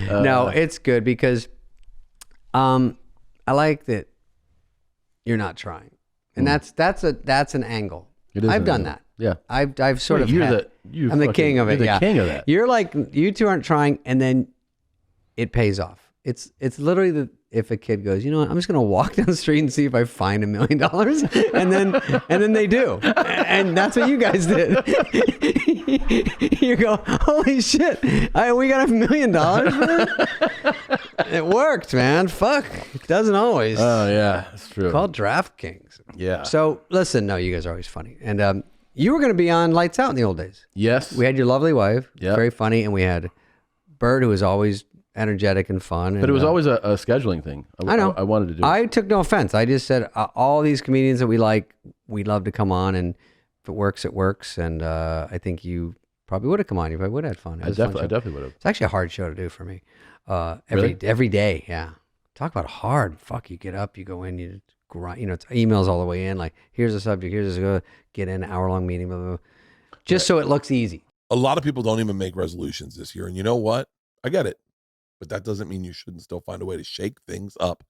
No, it's good because I like that you're not trying. And that's an angle. I've done that. Yeah. I've sort of I'm the king of it. You're the king of that. You're like, you two aren't trying, and then it pays off. It's literally if a kid goes, you know what, I'm just gonna walk down the street and see if I find $1 million, and then they do, and that's what you guys did. You go, holy shit, we got $1 million for this? It worked, man. Fuck, it doesn't always. Oh yeah, that's true. Called DraftKings. Yeah. So listen, no, you guys are always funny, and you were gonna be on Lights Out in the old days. Yes. We had your lovely wife, Yep. very funny, and we had Bert, who was always energetic and fun. But it was always a scheduling thing. I know. I wanted to do it. I took no offense. I just said all these comedians that we like, we'd love to come on, and if it works, it works. And I think you probably would have come on. You probably would have had fun. I definitely would have. It's actually a hard show to do for me. Really? Every day, yeah. Talk about hard. Fuck, you get up, you go in, you grind. It's emails all the way in. Like, here's the subject. Here's the get in, hour-long meeting, blah, blah, blah. Just so it looks easy. A lot of people don't even make resolutions this year. And you know what? I get it. But that doesn't mean you shouldn't still find a way to shake things up.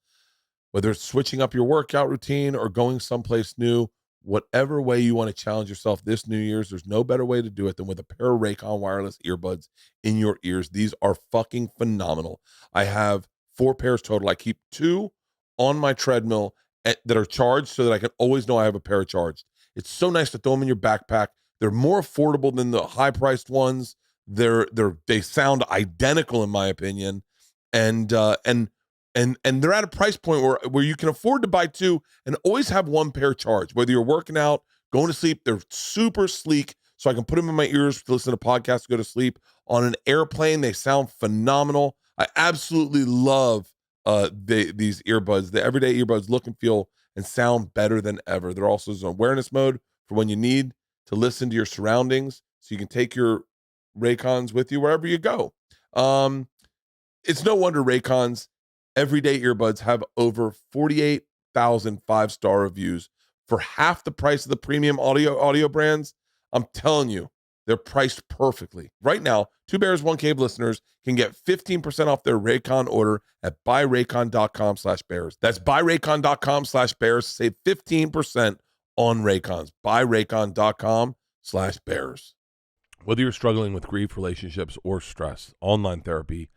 Whether it's switching up your workout routine or going someplace new, whatever way you want to challenge yourself this New Year's, there's no better way to do it than with a pair of Raycon wireless earbuds in your ears. These are fucking phenomenal. I have 4 pairs total. I keep 2 on my treadmill that are charged so that I can always know I have a pair charged. It's so nice to throw them in your backpack. They're more affordable than the high-priced ones. They sound identical in my opinion, and they're at a price point where you can afford to buy 2 and always have 1 pair charged. Whether you're working out, going to sleep. They're super sleek, so I can put them in my ears to listen to podcasts to go to sleep. On an airplane, they sound phenomenal. I absolutely love these earbuds. The everyday earbuds look and feel and sound better than ever. They're also in awareness mode for when you need to listen to your surroundings, so you can take your Raycons with you wherever you go. It's no wonder Raycon's everyday earbuds have over 48,000 5-star reviews for half the price of the premium audio brands. I'm telling you, they're priced perfectly. Right now, Two Bears, One Cave listeners can get 15% off their Raycon order at buyraycon.com/bears. That's buyraycon.com/bears. Save 15% on Raycons. Buyraycon.com/bears. Whether you're struggling with grief, relationships, or stress, online therapy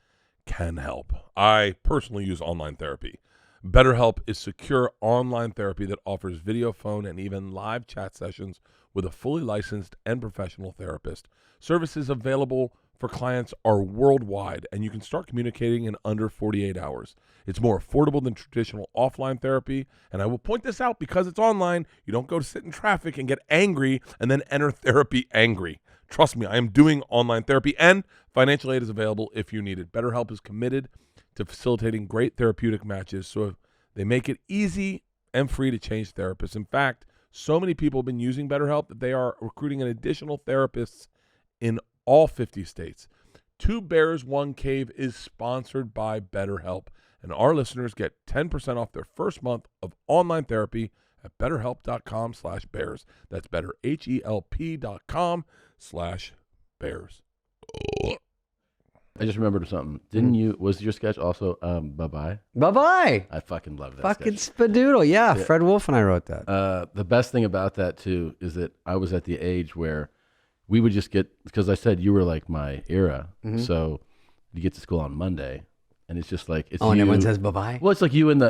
can help. I personally use online therapy. BetterHelp is secure online therapy that offers video, phone, and even live chat sessions with a fully licensed and professional therapist. Services available for clients are worldwide, and you can start communicating in under 48 hours. It's more affordable than traditional offline therapy, and I will point this out because it's online. You don't go to sit in traffic and get angry and then enter therapy angry. Trust me, I am doing online therapy, and financial aid is available if you need it. BetterHelp is committed to facilitating great therapeutic matches, so they make it easy and free to change therapists. In fact, so many people have been using BetterHelp that they are recruiting an additional therapists in all 50 states. Two Bears, One Cave is sponsored by BetterHelp, and our listeners get 10% off their first month of online therapy at betterhelp.com/bears. That's betterhelp.com/bears. I just remembered something. Didn't you? Was your sketch also bye-bye? Bye-bye. I fucking love that Fucking sketch. Spadoodle. Yeah, Fred Wolf and I wrote that. The best thing about that, too, is that I was at the age where we would just get, because I said you were like my era, so you get to school on Monday, and it's just like, it's and you. everyone says bye-bye? Well, it's like you and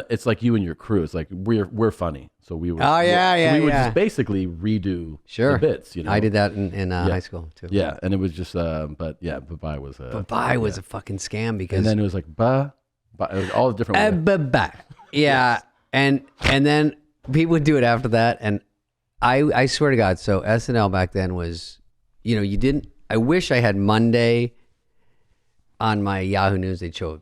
your crew. It's like we're funny. So we were. We would just basically redo the bits. You know, I did that in high school too. Yeah, and it was just, but yeah, bye-bye was. Bye-bye was a fucking scam because. And then it was like bye, it was all the different. Bye-bye. Yeah, and then people would do it after that, and I swear to God, so SNL back then was, you didn't. I wish I had Monday on my Yahoo News. They'd show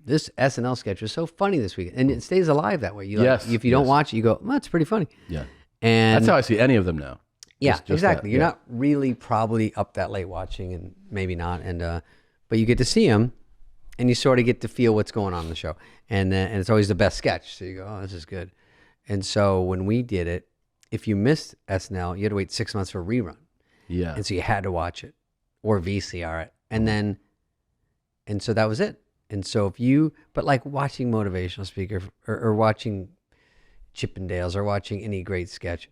this SNL sketch was so funny this week, and it stays alive that way. If you don't watch it, you go, well, it's pretty funny. Yeah, and that's how I see any of them now. Yeah, exactly. You're not really probably up that late watching, and maybe not, and but you get to see them, and you sort of get to feel what's going on in the show, and it's always the best sketch. So you go, oh, this is good. And so when we did it, if you missed SNL, you had to wait 6 months for a rerun. Yeah, and so you had to watch it or VCR it, and so that was it. And so but like watching motivational speaker or watching Chippendales or watching any great sketch,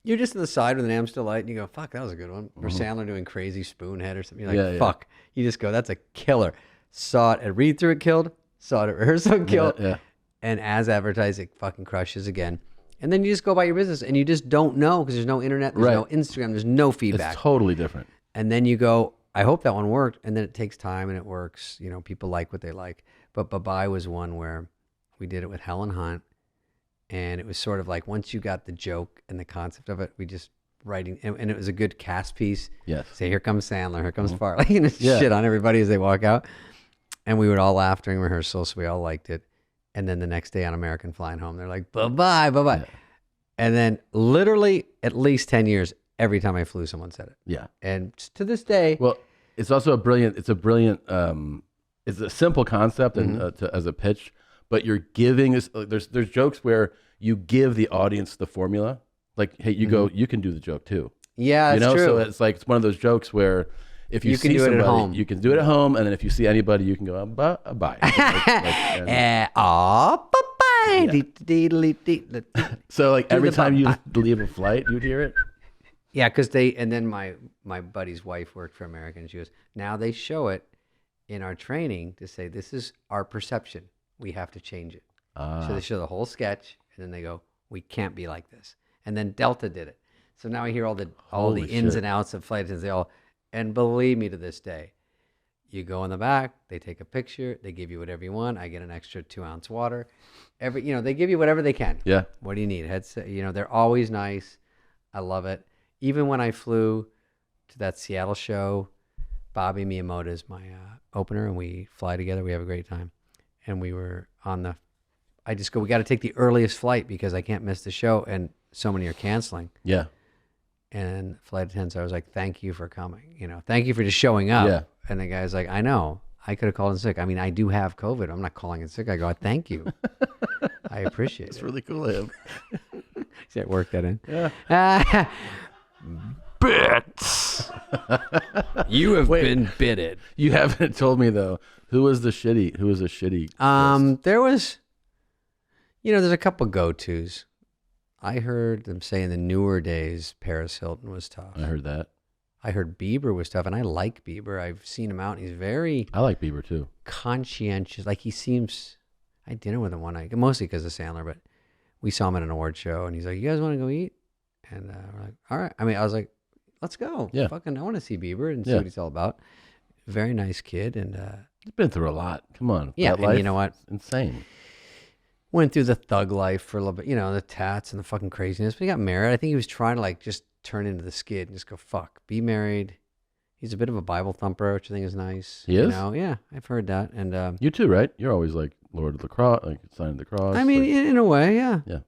you're just on the side with an Amstel Light and you go, fuck, that was a good one. Or Sandler doing Crazy Spoonhead or something. You're like, fuck. You just go, that's a killer. Saw it at Read Through, it killed. Saw it at rehearsal, it killed. Yeah. And as advertised, it fucking crushes again. And then you just go about your business and you just don't know because there's no internet, there's no Instagram, there's no feedback. It's totally different. And then you go, I hope that one worked. And then it takes time and it works. People like what they like. But Bye-Bye was one where we did it with Helen Hunt. And it was sort of like once you got the joke and the concept of it, we just writing. And it was a good cast piece. Yes. Say, here comes Sandler, here comes Farley. And shit on everybody as they walk out. And we would all laugh during rehearsal, so we all liked it. And then the next day on American Flying Home, they're like, bye-bye, bye-bye. Yeah. And then literally at least 10 years, every time I flew, someone said it. Yeah. And to this day. Well, it's also a brilliant, it's a simple concept and as a pitch, but you're giving us, there's jokes where you give the audience the formula. Like, hey, you go, you can do the joke too. Yeah, it's true. So it's like, it's one of those jokes where if you see somebody, at home. You can do it at home. And then if you see anybody, you can go, bye. Bye-bye. Yeah. So like every time you leave a flight, you'd hear it. Yeah, because and then my buddy's wife worked for American. She goes, now they show it in our training to say, this is our perception. We have to change it. So they show the whole sketch and then they go, we can't be like this. And then Delta did it. So now I hear all the ins and outs of flight attendants. And believe me, to this day, you go in the back, they take a picture, they give you whatever you want. I get an extra 2-ounce water. They give you whatever they can. Yeah. What do you need? They're always nice. I love it. Even when I flew to that Seattle show, Bobby Miyamoto is my opener, and we fly together. We have a great time. And we were on the, I just go, we got to take the earliest flight because I can't miss the show, and so many are canceling. Yeah. And flight attendants, I was like, thank you for coming. Thank you for just showing up. Yeah. And the guy's like, I know. I could have called in sick. I mean, I do have COVID. I'm not calling in sick. I go, thank you. I appreciate It's it. really cool of him. See, I worked that in. Yeah. Bits. You have been bitted. You haven't told me though. Who was a shitty guest? There was, there's a couple go-tos. I heard them say in the newer days, Paris Hilton was tough. I heard that. I heard Bieber was tough, and I like Bieber. I've seen him out, and he's very I like Bieber too. conscientious. Like he seems, I had dinner with him one night, mostly because of Sandler, but we saw him at an award show, and he's like, you guys want to go eat? And we're like, all right. I mean, I was like, let's go. Yeah. Fucking, I want to see Bieber and see what he's all about. Very nice kid, and He's been through a lot. Come on. yeah, That and life, you know what? it's insane. Went through the thug life for a little bit, the tats and the fucking craziness. But he got married. I think he was trying to just turn into the skid and just go, fuck, be married. He's a bit of a Bible thumper, which I think is nice. He is? Yeah, I've heard that. And You too, right? You're always like Lord of the Cross, like Sign of the Cross. I mean, like, in a way, yeah. Yeah.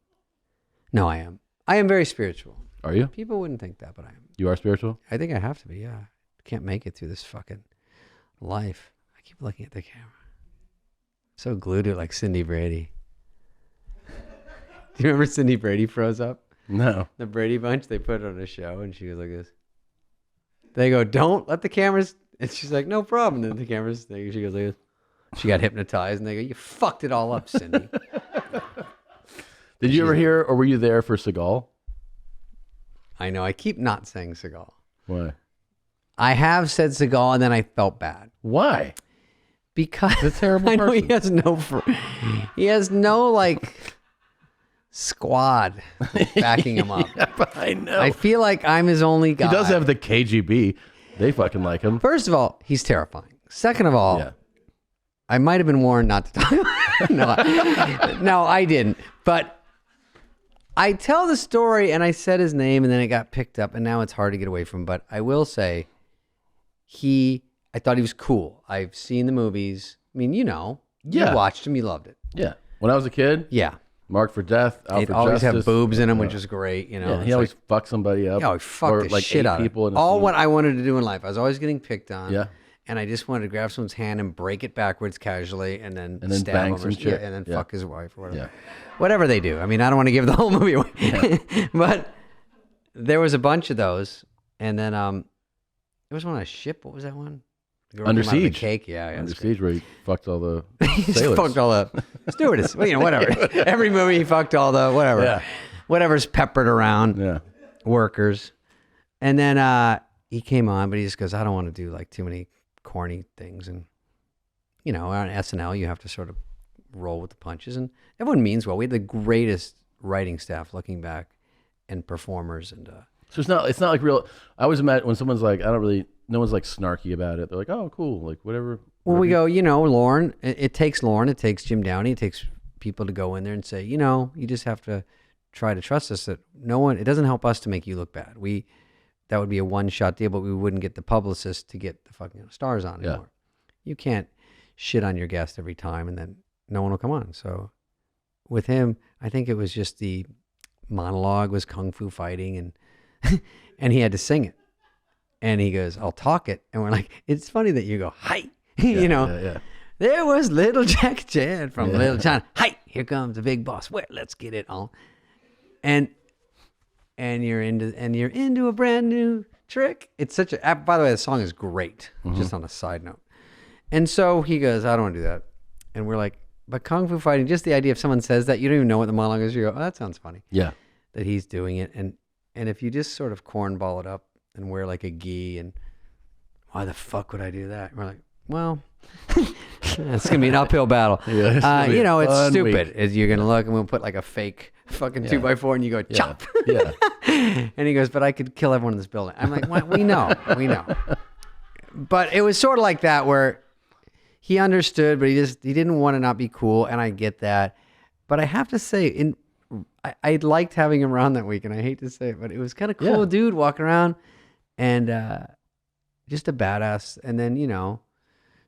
No, I am. I am very spiritual. Are you? People wouldn't think that, but I am. You are spiritual? I think I have to be, yeah. Can't make it through this fucking life. I keep looking at the camera. So glued to it like Cindy Brady. Do you remember Cindy Brady froze up? No. The Brady Bunch, they put it on a show, and she was like this. They go, don't let the cameras, and she's like, no problem. And then the cameras, she goes like this. She got hypnotized, and they go, you fucked it all up, Cindy. Did you ever hear, or were you there for Seagal? I know, I keep not saying Seagal. Why? I have said Seagal, and then I felt bad. Why? Because He's a terrible I know person. he has no squad backing him up. Yeah, but I know. I feel like I'm his only guy. He does have the KGB. They fucking like him. First of all, he's terrifying. Second of all, Yeah. I might have been warned not to talk. No, I didn't. But I tell the story, and I said his name, and then it got picked up, and now it's hard to get away from. But I will say, I thought he was cool. I've seen the movies. I mean, Yeah. you watched him, you loved it. Yeah. When I was a kid, Yeah. Marked for Death, Out He'd for always Justice. have boobs in him, which is great. Yeah, It's he always fucked somebody up. he fucked or the like shit eight out of people in a all scene. what I wanted to do in life. I was always getting picked on. Yeah. And I just wanted to grab someone's hand and break it backwards casually, and then stab bang him, or, some chick. and then Yeah. fuck his wife or whatever. Yeah. Whatever they do. I mean, I don't want to give the whole movie away, but there was a bunch of those, and then there was one on a ship. What was that one? The girl Under came out of the Siege. cake. Yeah, Under Siege, where he fucked all the he sailors. fucked all the stewardess. Whatever. Every movie he fucked all the whatever. Yeah. Whatever's peppered around. Yeah. Workers. And then he came on, but he just goes, I don't want to do too many corny things. And, on SNL, you have to sort of roll with the punches. And everyone means well. We had the greatest writing staff looking back, and performers. And So it's not like real. I always imagine when someone's like, no one's snarky about it. They're like, oh, cool. Like, whatever. well, we go, Lorne, it takes Lorne, it takes Jim Downey, it takes people to go in there and say, you just have to try to trust us that it doesn't help us to make you look bad. That would be a one-shot deal, but we wouldn't get the publicist to get the fucking stars on anymore. You can't shit on your guest every time and then no one will come on. So with him, I think it was just the monologue was kung fu fighting, and and he had to sing it. And he goes, I'll talk it. And we're like, it's funny that you go, hi. Yeah. There was little Jack Chan from Little China. Hi, here comes the big boss. Well, let's get it on. And you're into a brand new trick. It's such a, by the way, the song is great. Just on a side note. And so he goes, I don't want to do that. And we're like, but kung fu fighting, just the idea if someone says that, you don't even know what the monologue is. You go, oh, that sounds funny. Yeah. That he's doing it. And if you just sort of cornball it up and wear a gi, and why the fuck would I do that? And we're like, well, it's going to be an uphill battle. Yeah, it's gonna be a it's fun stupid. week. Is you're going to look and we'll put a fake fucking 2x4 and you go, chop. Yeah. And he goes, but I could kill everyone in this building. I'm like, well, we know. But it was sort of like that where he understood, but he didn't want to not be cool. And I get that. But I have to say, I liked having him around that week, and I hate to say it, but it was kind of cool, dude, walking around, and just a badass. And then,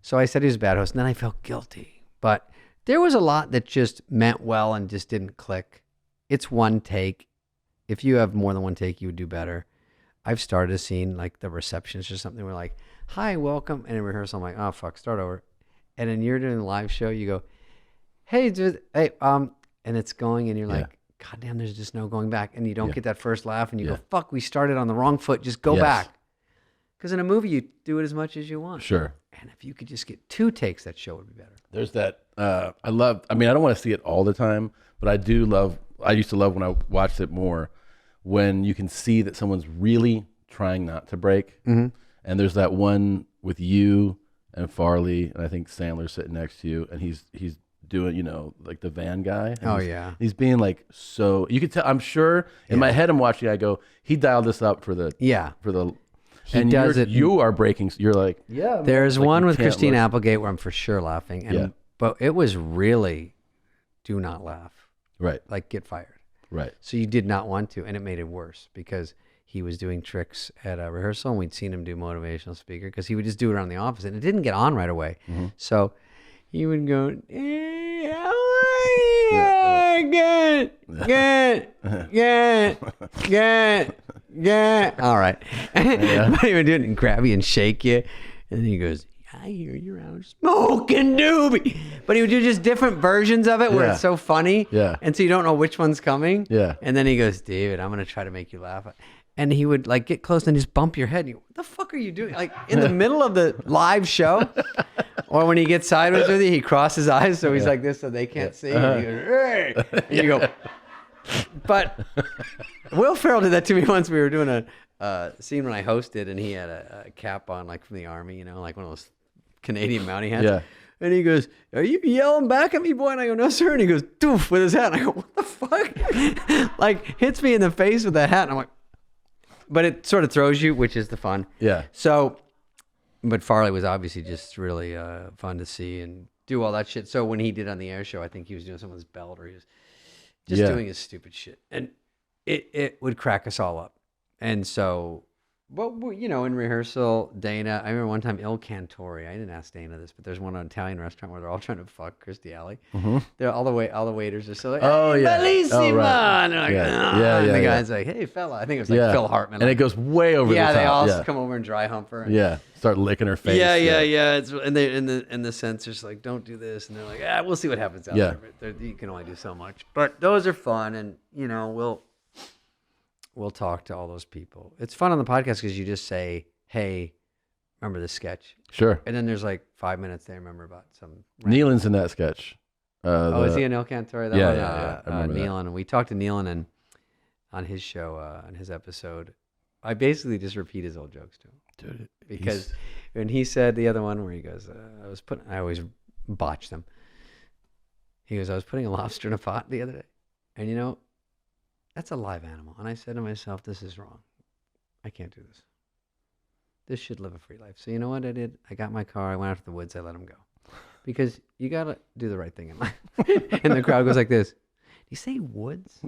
so I said he was a bad host, and then I felt guilty. But there was a lot that just meant well and just didn't click. It's one take. If you have more than one take, you would do better. I've started a scene like the receptionist or something. We're like, hi, welcome. And in rehearsal, I'm like, oh, fuck, start over. And then you're doing a live show. You go, hey, dude, hey, and it's going, and you're like, God damn, there's just no going back. And you don't get that first laugh, and you go, fuck, we started on the wrong foot. Just go back. Because in a movie, you do it as much as you want. Sure. And if you could just get 2 takes, that show would be better. There's that. I don't want to see it all the time, but I used to love when I watched it more, when you can see that someone's really trying not to break. Mm-hmm. And there's that one with you and Farley, and I think Sandler's sitting next to you, and he's doing, like the van guy. He's being like, so you could tell, I'm sure in my head, I'm watching, I go, he dialed this up for the, he does it. You are breaking. You're like, there's like one with Christine Applegate where I'm for sure laughing. But it was really, do not laugh. Right. Like get fired. Right. So you did not want to. And it made it worse because he was doing tricks at a rehearsal, and we'd seen him do motivational speaker because he would just do it around the office, and it didn't get on right away. Mm-hmm. So he would go, hey, how are you? Good. All right. But he would do it and grab you and shake you. And then he goes, I hear you around smoking doobie. But he would do just different versions of it where it's so funny. Yeah. And so you don't know which one's coming. Yeah. And then he goes, David, I'm going to try to make you laugh. And he would like get close and just bump your head. And you go, what the fuck are you doing? Like in the middle of the live show. Or when he gets sideways with you, he crosses his eyes so he's like this so they can't see. And he goes, hey. And you go. But Will Ferrell did that to me once. We were doing a scene when I hosted, and he had a cap on like from the Army, like one of those Canadian Mountie hats. Yeah. And he goes, are you yelling back at me, boy? And I go, no, sir. And he goes, doof, with his hat. And I go, what the fuck? Like hits me in the face with the hat. And I'm like, but it sort of throws you, which is the fun. Yeah. So, but Farley was obviously just really fun to see and do all that shit. So when he did on the air show, I think he was doing something with his belt, or he was just doing his stupid shit. And it would crack us all up. And so, well, in rehearsal, Dana, I remember one time Il Cantori, I didn't ask Dana this, but there's one Italian restaurant where they're all trying to fuck Christy Alley. Mm-hmm. They're all the waiters are still like, bellissima. Oh, right. And they're like, and the guy's like, hey, fella. I think it was like Phil Hartman. And like, it goes way over the top. Yeah, they all come over and dry hump her. And, start licking her face. Yeah. And the censor's like, don't do this. And they're like, we'll see what happens out there. But you can only do so much. But those are fun. And, we'll talk to all those people. It's fun on the podcast because you just say, hey, remember this sketch? Sure. And then there's like 5 minutes they remember about some... Nealon's in that sketch. Is he in Il Cantori? Yeah. I remember Nealon. And we talked to Nealon on his show, on his episode. I basically just repeat his old jokes to him. Dude, because when he said the other one where he goes, I always botch them. He goes, I was putting a lobster in a pot the other day. And that's a live animal. And I said to myself, this is wrong. I can't do this. This should live a free life. So you know what I did? I got my car. I went out to the woods. I let him go. Because you got to do the right thing in life. And the crowd goes like this. Did you say woods?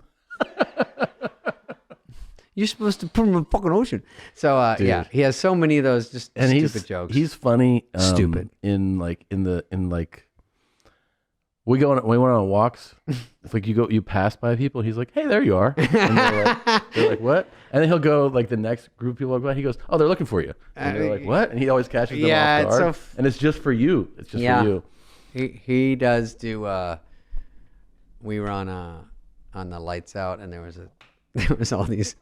You're supposed to put him in the fucking ocean. So, he has so many of those just stupid jokes. He's funny. Stupid. We went on walks. It's like you pass by people. He's like, "Hey, there you are." And they're like, "What?" And then he'll go like the next group of people go by. He goes, "Oh, they're looking for you." And they're like, "What?" And he always catches them off guard. And it's just for you. It's just for you. He does do. We were on the Lights Out, and there was all these,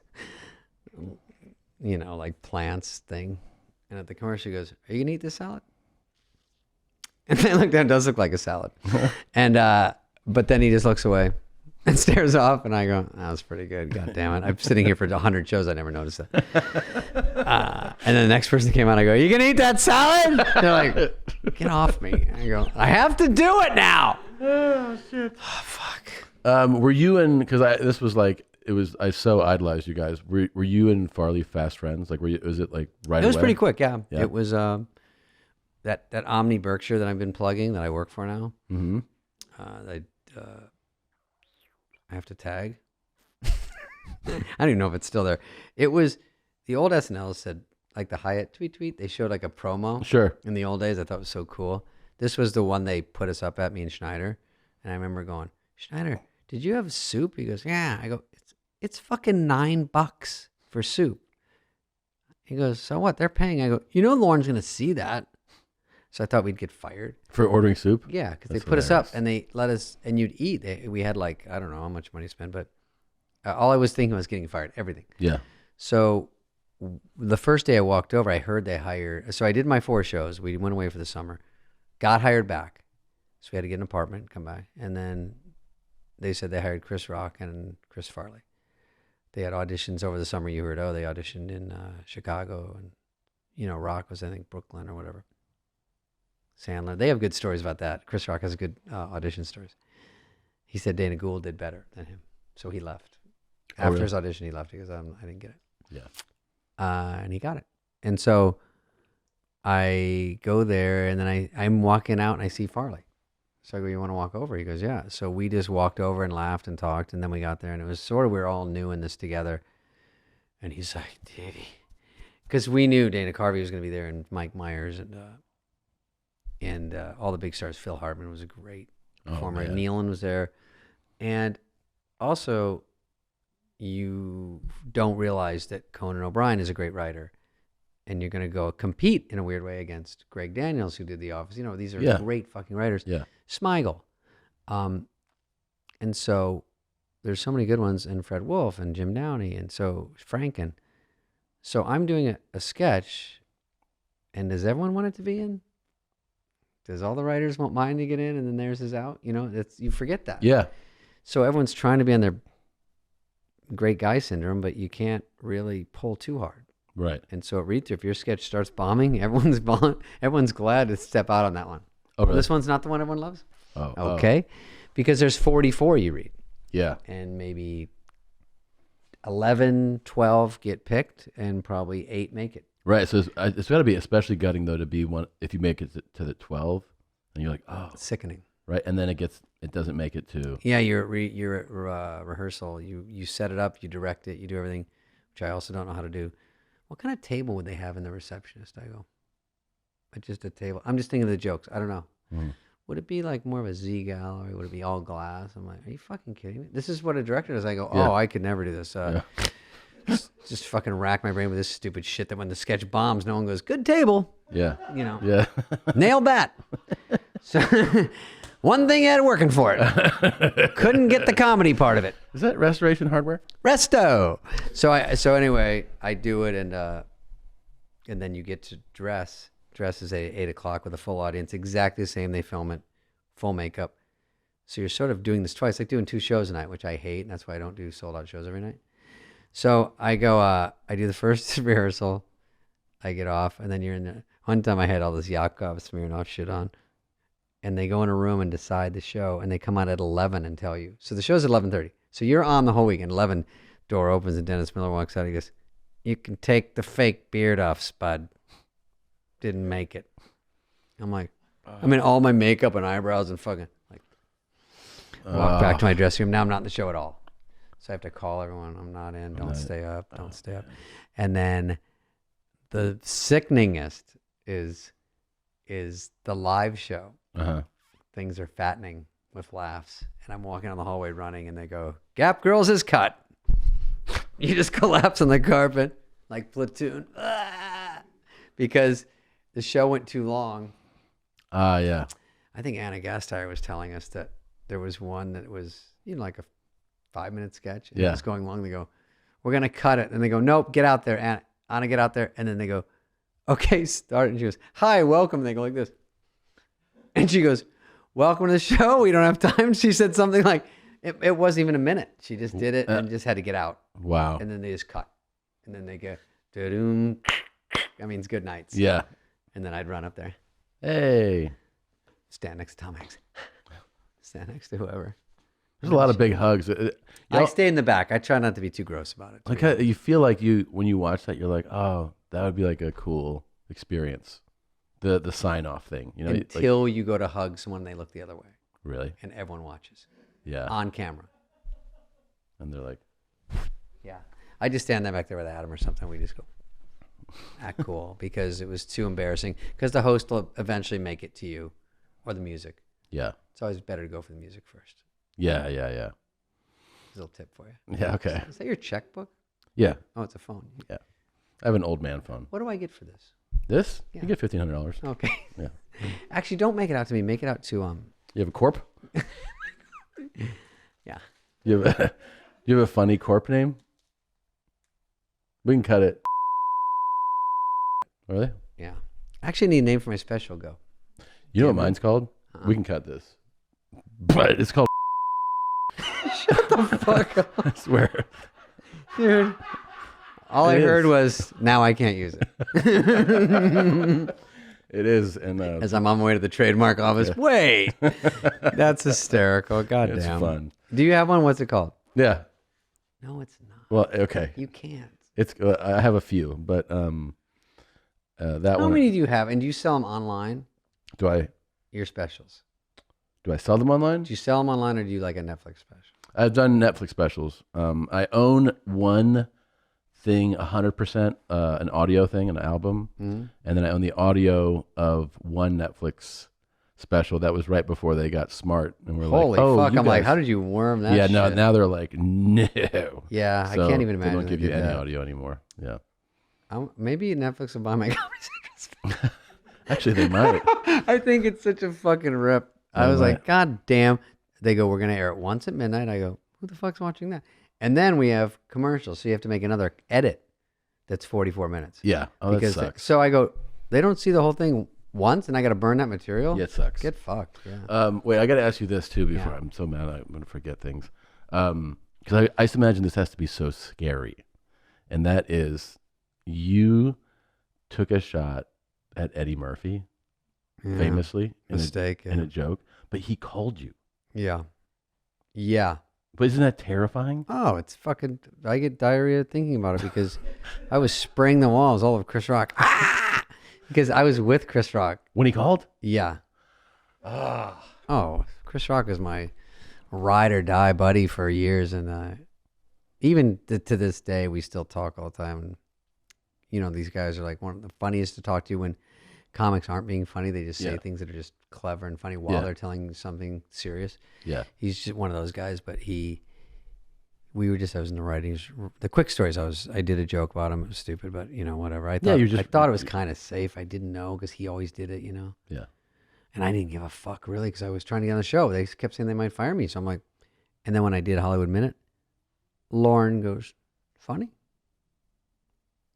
like plants thing, and at the commercial he goes, "Are you gonna eat this salad?" And then look down, it does look like a salad. And but then he just looks away and stares off, and I go, that was pretty good. God damn it. I'm sitting here for 100 shows, I never noticed that. And then the next person came out, I go, you gonna eat that salad? They're like, get off me. I go, I have to do it now. Oh shit. Oh fuck. Were you in, because I so idolized you guys. Were you and Farley fast friends? Like was it like right away? It was pretty quick, yeah. It was that Omni Berkshire that I've been plugging that I work for now. Mm-hmm. I have to tag. I don't even know if it's still there. It was the old SNL said like the Hyatt tweet. They showed like a promo. Sure. In the old days, I thought it was so cool. This was the one they put us up at, me and Schneider. And I remember going, Schneider, did you have soup? He goes, yeah. I go, it's fucking $9 for soup. He goes, so what? They're paying. I go, Lauren's going to see that. So I thought we'd get fired. For ordering soup? Yeah, because they put us up and they let us, and you'd eat. We had like, I don't know how much money to spend, but all I was thinking was getting fired, everything. Yeah. So the first day I walked over, I heard they hired, so I did my 4 shows. We went away for the summer, got hired back. So we had to get an apartment, come back. And then they said they hired Chris Rock and Chris Farley. They had auditions over the summer. You heard, they auditioned in Chicago. And, Rock was, I think, Brooklyn or whatever. Sandler. They have good stories about that. Chris Rock has good audition stories. He said Dana Gould did better than him. So he left. After his audition, he left because I didn't get it. Yeah. And he got it. And so I go there, and then I'm walking out, and I see Farley. So I go, you want to walk over? He goes, yeah. So we just walked over and laughed and talked, and then we got there, and it was sort of, we were all new in this together. And he's like, Davey. Because we knew Dana Carvey was going to be there, and Mike Myers, and all the big stars. Phil Hartman was a great performer. Nealon was there. And also, you don't realize that Conan O'Brien is a great writer. And you're going to go compete in a weird way against Greg Daniels, who did The Office. These are great fucking writers. Yeah. Smigel. And so there's so many good ones, and Fred Wolf and Jim Downey, and so Franken. So I'm doing a sketch, and does everyone want it to be in? Does all the writers want mine to get in, and then theirs is out? You forget that. Yeah. So everyone's trying to be on their great guy syndrome, but you can't really pull too hard. Right. And so at read-through, if your sketch starts bombing, everyone's glad to step out on that one. Oh, really? This one's not the one everyone loves? Oh. Okay. Because there's 44 you read. Yeah. And maybe 11, 12 get picked, and probably 8 make it. Right. So it's got to be especially gutting, though, to be one, if you make it to the 12, and you're like, oh. It's sickening. Right. And then it doesn't make it to. Yeah, you're at rehearsal. You set it up, you direct it, you do everything, which I also don't know how to do. What kind of table would they have in the receptionist? I go, just a table. I'm just thinking of the jokes. I don't know. Mm. Would it be like more of a Z gallery? Would it be all glass? I'm like, are you fucking kidding me? This is what a director does. I go, I could never do this. Just fucking rack my brain with this stupid shit that when the sketch bombs, no one goes, good table. Yeah. Yeah. Nailed that. So one thing you had working for it. Couldn't get the comedy part of it. Is that Restoration Hardware? Resto. So anyway, I do it, and then you get to dress. Dress is at 8:00 with a full audience, exactly the same. They film it, full makeup. So you're sort of doing this twice, like doing 2 shows a night, which I hate, and that's why I don't do sold out shows every night. So I go, I do the first rehearsal, I get off, and then you're in there. One time I had all this Yakov Smirnoff shit on, and they go in a room and decide the show, and they come out at 11 and tell you. So the show's at 11:30. So you're on the whole weekend. 11, door opens, and Dennis Miller walks out. He goes, you can take the fake beard off, Spud. Didn't make it. I'm like, I'm in all my makeup and eyebrows and fucking like walk back to my dressing room. Now I'm not in the show at all. So I have to call everyone. I'm not in. Don't stay up. Don't stay up. And then the sickeningest is the live show. Uh-huh. Things are fattening with laughs. And I'm walking down the hallway running, and they go, Gap Girls is cut. You just collapse on the carpet like Platoon. Because the show went too long. Yeah. I think Anna Gasteyer was telling us that there was one that was, like a 5-minute sketch. And it was going long. They go, we're going to cut it. And they go, nope, get out there. Anna, get out there. And then they go, okay, start. And she goes, hi, welcome. And they go like this. And she goes, welcome to the show. We don't have time. She said something like, it wasn't even a minute. She just did it and just had to get out. Wow. And then they just cut. And then they go, da-doom. I mean, it's good nights. Yeah. And then I'd run up there. Hey. Stand next to Tom Hanks. Stand next to whoever. There's a lot of big hugs. I stay in the back. I try not to be too gross about it. Like you feel like when you watch that, you're like, oh, that would be like a cool experience. The sign off thing, until you go to hug someone, they look the other way. Really? And everyone watches. Yeah. On camera. And they're like, Yeah. I just stand there back there with Adam or something. We just go, cool. Because it was too embarrassing. Because the host will eventually make it to you or the music. Yeah. It's always better to go for the music first. Yeah. A little tip for you. Yeah, okay. Is that your checkbook? Yeah. Oh, it's a phone. Yeah. I have an old man phone. What do I get for this? This? Yeah. You get $1,500. Okay. Yeah. Actually, don't make it out to me. Make it out to You have a corp? Yeah. You have a funny corp name? We can cut it. Really? Yeah. I actually need a name for my special. Go. You know what mine's called? We can cut this. But it's called Shut the fuck up. I swear. Dude. All I heard was, now I can't use it. It is. And As I'm on my way to the trademark office. Wait. That's hysterical. God it's damn. fun. Do you have one? What's it called? Yeah. No, it's not. Well, okay. You can't. It's. I have a few, but that How one. many do you have? And do you sell them online? Do I Your specials. sell them online? Do you sell them online or do you like a Netflix special? I've done Netflix specials. I own one thing 100%, an audio thing, an album, and then I own the audio of one Netflix special that was right before they got smart and we're Holy like, oh, fuck. you I'm like, guys- how did you worm that yeah, shit? now they're like, no. Yeah, I So can't even imagine. They don't give they you did any that. audio anymore. Yeah. Maybe Netflix will buy my Comedy Actually, they might. I think it's such a fucking rip. I was like, God damn. They go, we're going to air it once at midnight. I go, who the fuck's watching that? And then we have commercials. So you have to make another edit that's 44 minutes. Yeah. Oh, that sucks. So I go, they don't see the whole thing once and I got to burn that material? Yeah, it sucks. Get fucked. Yeah. Wait, I got to ask you this too before I'm so mad I'm going to forget things. Because I just imagine this has to be so scary. And that is, you took a shot at Eddie Murphy, famously, Mistake. in a joke, but he called you. Yeah. Yeah. But isn't that terrifying? Oh, it's fucking, I get diarrhea thinking about it because I was spraying the walls all of Chris Rock. Because I was with Chris Rock. When he called? Yeah. Oh, Chris Rock was my ride or die buddy for years. And even to this day, we still talk all the time. And, you know, these guys are like one of the funniest to talk to when comics aren't being funny. They just say things that are just clever and funny while they're telling something serious. Yeah. He's just one of those guys, but I was in the writings. The quick stories, I did a joke about him. It was stupid, but you know, whatever. I thought it was kind of safe. I didn't know because he always did it, you know? Yeah. And I didn't give a fuck really because I was trying to get on the show. They kept saying they might fire me. So I'm like, and then when I did Hollywood Minute, Lauren goes, funny.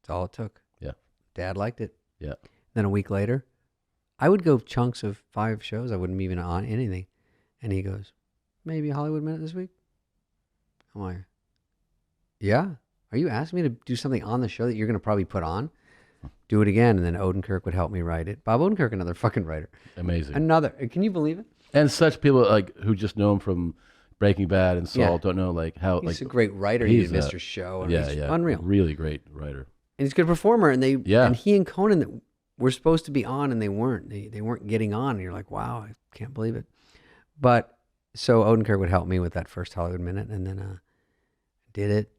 That's all it took. Yeah. Dad liked it. Yeah. Then a week later, I would go chunks of 5 shows. I wouldn't even on anything. And he goes, maybe a Hollywood Minute this week? I'm like, yeah. Are you asking me to do something on the show that you're going to probably put on? Do it again. And then Odenkirk would help me write it. Bob Odenkirk, another fucking writer. Amazing. Can you believe it? And such people like who just know him from Breaking Bad and Saul don't know like how He's like a great writer. He did Mr. Show. And he's unreal. Really great writer. And he's a good performer. And and he and Conan that were supposed to be on and they weren't. They weren't getting on. And you're like, wow, I can't believe it. But so Odenkirk would help me with that first Hollywood Minute, and then did it,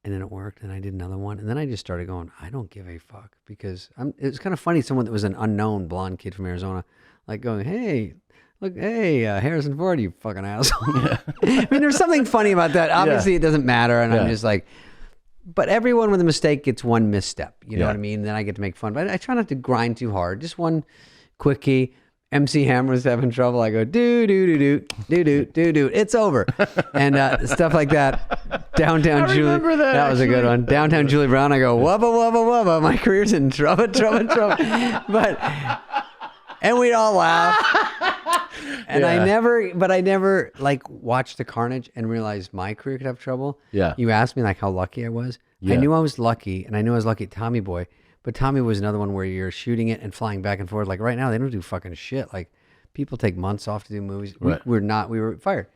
and then it worked, and I did another one, and then I just started going, I don't give a fuck, because it was kind of funny, someone that was an unknown blonde kid from Arizona, like going, hey, look, hey, Harrison Ford, you fucking asshole. Yeah. I mean, there's something funny about that. Obviously, it doesn't matter, and I'm just like, but everyone with a mistake gets one misstep, you know what I mean? Then I get to make fun, but I try not to grind too hard, just one quickie. MC Hammer's having trouble. I go, do, it's over. And stuff like that. Downtown Julie. remember that, That was a good one. Downtown Julie Brown. I go, wubba, wubba, wubba. My career's in trouble. And we'd all laugh. And I never like watched the carnage and realized my career could have trouble. Yeah. You asked me like how lucky I was. Yeah. I knew I was lucky, and I knew I was lucky at Tommy Boy. But Tommy was another one where you're shooting it and flying back and forth. Like right now, they don't do fucking shit. Like people take months off to do movies. Right. We were fired.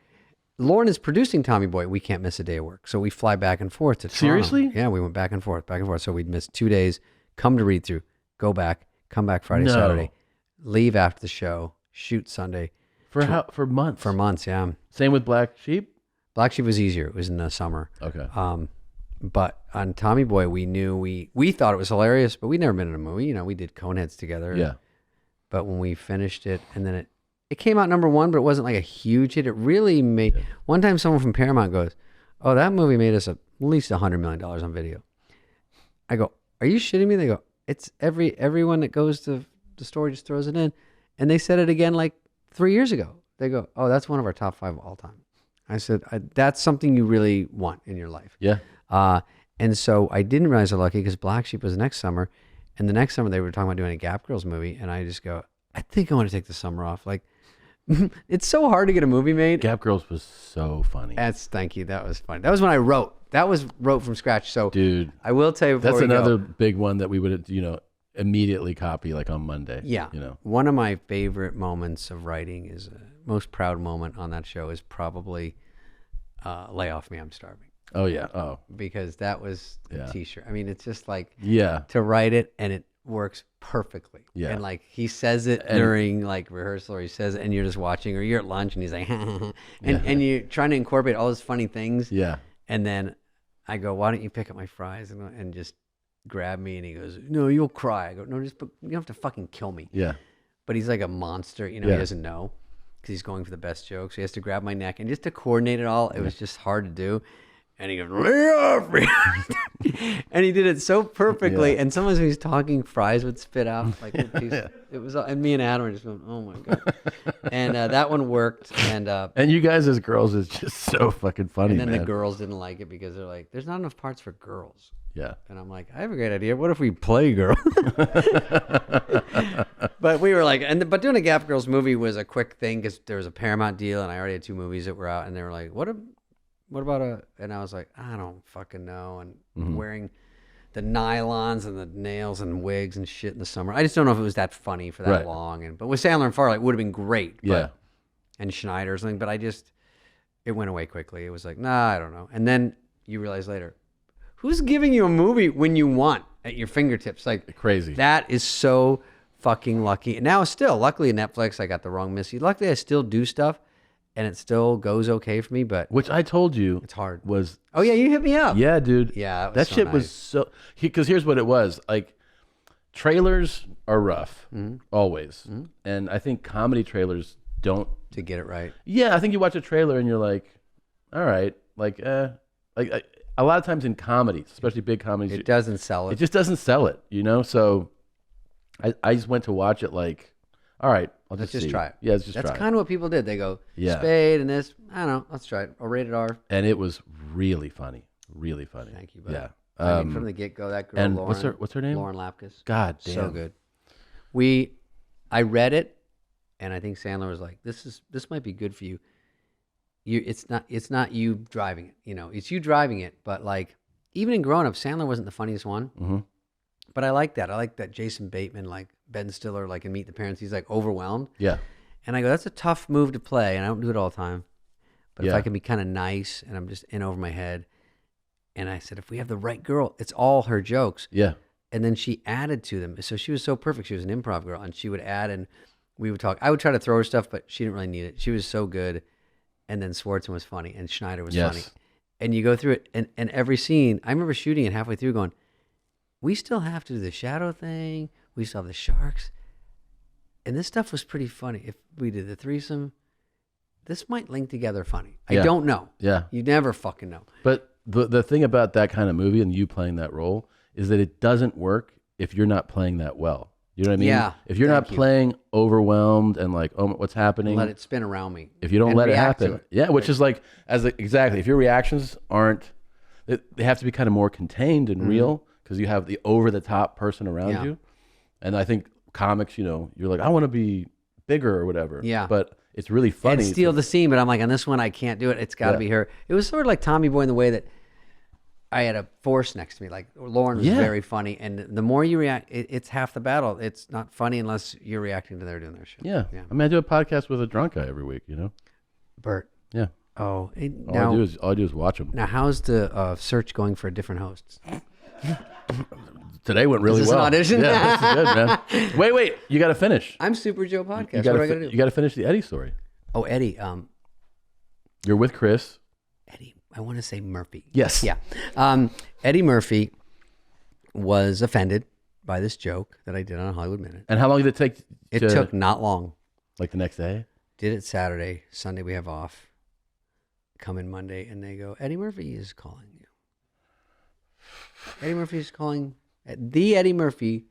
Lauren is producing Tommy Boy. We can't miss a day of work. So we fly back and forth to Toronto. Seriously? Yeah, we went back and forth. So we'd miss 2 days, come to read through, go back, come back Friday, Saturday, leave after the show, shoot Sunday. For months? For months, yeah. Same with Black Sheep? Black Sheep was easier. It was in the summer. Okay. But on Tommy Boy, we thought it was hilarious, but we'd never been in a movie. We did Coneheads together. Yeah. But when we finished it, and then it came out number one, but it wasn't like a huge hit. It really made. One time, someone from Paramount goes, "Oh, that movie made us at least $100 million on video." I go, "Are you shitting me?" They go, "It's everyone that goes to the store just throws it in," and they said it again like 3 years ago. They go, "Oh, that's one of our top 5 of all time." I said, "That's something you really want in your life." Yeah. And so I didn't realize how lucky because Black Sheep was next summer, and the next summer they were talking about doing a Gap Girls movie, and I just go, "I think I want to take the summer off." Like, it's so hard to get a movie made. Gap Girls was so funny. Thank you. That was funny. That was when I wrote. That was wrote from scratch. So, dude, I will tell you. That's another big one that we would, immediately copy like on Monday. Yeah. One of my favorite moments of writing is most proud moment on that show is probably "Lay Off Me, I'm Starving." Oh yeah. Oh, because that was the T-shirt. I mean, it's just like to write it and it works perfectly. Yeah. And like he says it during like rehearsal, or he says it and you're just watching, or you're at lunch and he's like, and you're trying to incorporate all those funny things. Yeah. And then I go, "Why don't you pick up my fries and just grab me?" And he goes, "No, you'll cry." I go, "No, you don't have to fucking kill me." Yeah. But he's like a monster, he doesn't know because he's going for the best jokes. So he has to grab my neck, and just to coordinate it all, it was just hard to do. And he goes, "Lay off me." And he did it so perfectly. Yeah. And sometimes when he's talking, fries would spit out like a piece. It was, and me and Adam were just going, "Oh my God." And that one worked. And you guys as girls is just so fucking funny. and then man. the girls didn't like it because they're like, "There's not enough parts for girls." Yeah. And I'm like, "I have a great idea. What if we play girl?" But we were like, but doing a Gap Girls movie was a quick thing because there was a Paramount deal, and I already had 2 movies that were out, and they were like, What about and I was like, "I don't fucking know." And wearing the nylons and the nails and wigs and shit in the summer. I just don't know if it was that funny for that long. But with Sandler and Farley, it would have been great. And Schneider or something. But it went away quickly. It was like, nah, I don't know. And then you realize later, who's giving you a movie when you want at your fingertips? Like crazy. That is so fucking lucky. And now still, luckily Netflix, I got the wrong Missy. Luckily I still do stuff. And it still goes okay for me, but which I told you it's hard. Was oh yeah, you hit me up. Yeah, dude. Yeah, that shit was so. Because here's what it was like: trailers are rough, always, and I think comedy trailers don't to get it right. Yeah, I think you watch a trailer and you're like, all right, like a lot of times in comedies, especially big comedies, it doesn't sell it. It just doesn't sell it, So I just went to watch it like, all right. Let's just try it. Yeah, let's just That's try it. kind of what people did. They go, Spade and this. I don't know. Let's try it. Or rated R. And it was really funny. Really funny. Thank you, buddy. Yeah. I mean, from the get-go, that girl, and Lauren. what's her name? Lauren Lapkus. God damn. So good. I read it, and I think Sandler was like, this might be good for you. It's not you driving it. It's you driving it. But like, even in Grown Up, Sandler wasn't the funniest one. Mm-hmm. But I like that. I like that Jason Bateman, like Ben Stiller, like in Meet the Parents, he's like overwhelmed. Yeah. And I go, that's a tough move to play, and I don't do it all the time. But if I can be kind of nice and I'm just in over my head, and I said, if we have the right girl, it's all her jokes. Yeah. And then she added to them. So she was so perfect. She was an improv girl, and she would add, and we would talk. I would try to throw her stuff, but she didn't really need it. She was so good. And then Swartzen was funny, and Schneider was funny. And you go through it, and every scene, I remember shooting it halfway through going, we still have to do the shadow thing. We still have the sharks. And this stuff was pretty funny. If we did the threesome, this might link together funny. I don't know. Yeah. You never fucking know. But the thing about that kind of movie and you playing that role is that it doesn't work if you're not playing that well. You know what I mean? Yeah. If you're not playing overwhelmed and like, oh, what's happening? Let it spin around me. If you don't let it happen. Yeah, which is like, exactly. If your reactions aren't, they have to be kind of more contained and real because you have the over-the-top person around you. And I think comics, you're like, I want to be bigger or whatever. Yeah. But it's really funny. And steal the scene, but I'm like, on this one, I can't do it. It's got to be her. It was sort of like Tommy Boy in the way that I had a force next to me. Like Lauren was very funny. And the more you react, it's half the battle. It's not funny unless you're reacting to their doing their shit. Yeah. I mean, I do a podcast with a drunk guy every week, Bert. Yeah. Oh. All I do is watch him. Now, how's the search going for different hosts? Today went really well. Is this an audition? Yeah, this is good, man. Wait. You got to finish. I'm Super Joe Podcast. What do I got to do? You got to finish the Eddie story. Oh, Eddie. You're with Chris. Eddie. I want to say Murphy. Yes. Yeah. Eddie Murphy was offended by this joke that I did on a Hollywood Minute. And how long did it take? It took not long. Like the next day? Did it Saturday. Sunday we have off. Come in Monday and they go, Eddie Murphy is calling you. Eddie Murphy is calling. The Eddie Murphy,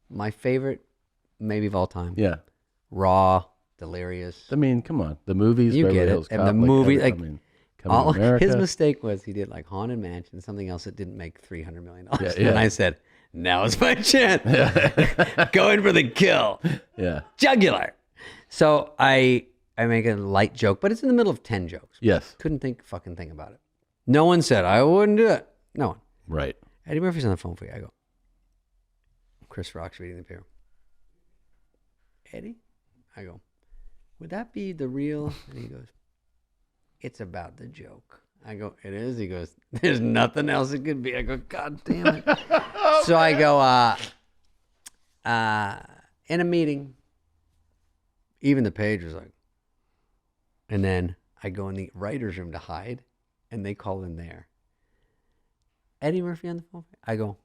my favorite maybe of all time. Yeah. Raw, delirious. I mean, come on. The movies. You Beverly get it. Hills And Cop, the movie, I mean, Coming all, to America. his mistake was he did like Haunted Mansion, something else that didn't make $300 million. Yeah. And I said, now's my chance. Going for the kill. Yeah. Jugular. So I make a light joke, but it's in the middle of 10 jokes. Yes. Couldn't fucking think about it. No one said I wouldn't do it. No one. Right. Eddie Murphy's on the phone for you. I go, Chris Rock's reading the paper. Eddie? I go, would that be the real? And he goes, it's about the joke. I go, it is? He goes, there's nothing else it could be. I go, God damn it. So I go, in a meeting, even the page was like, and then I go in the writer's room to hide, and they call in there. Eddie Murphy on the phone? I go,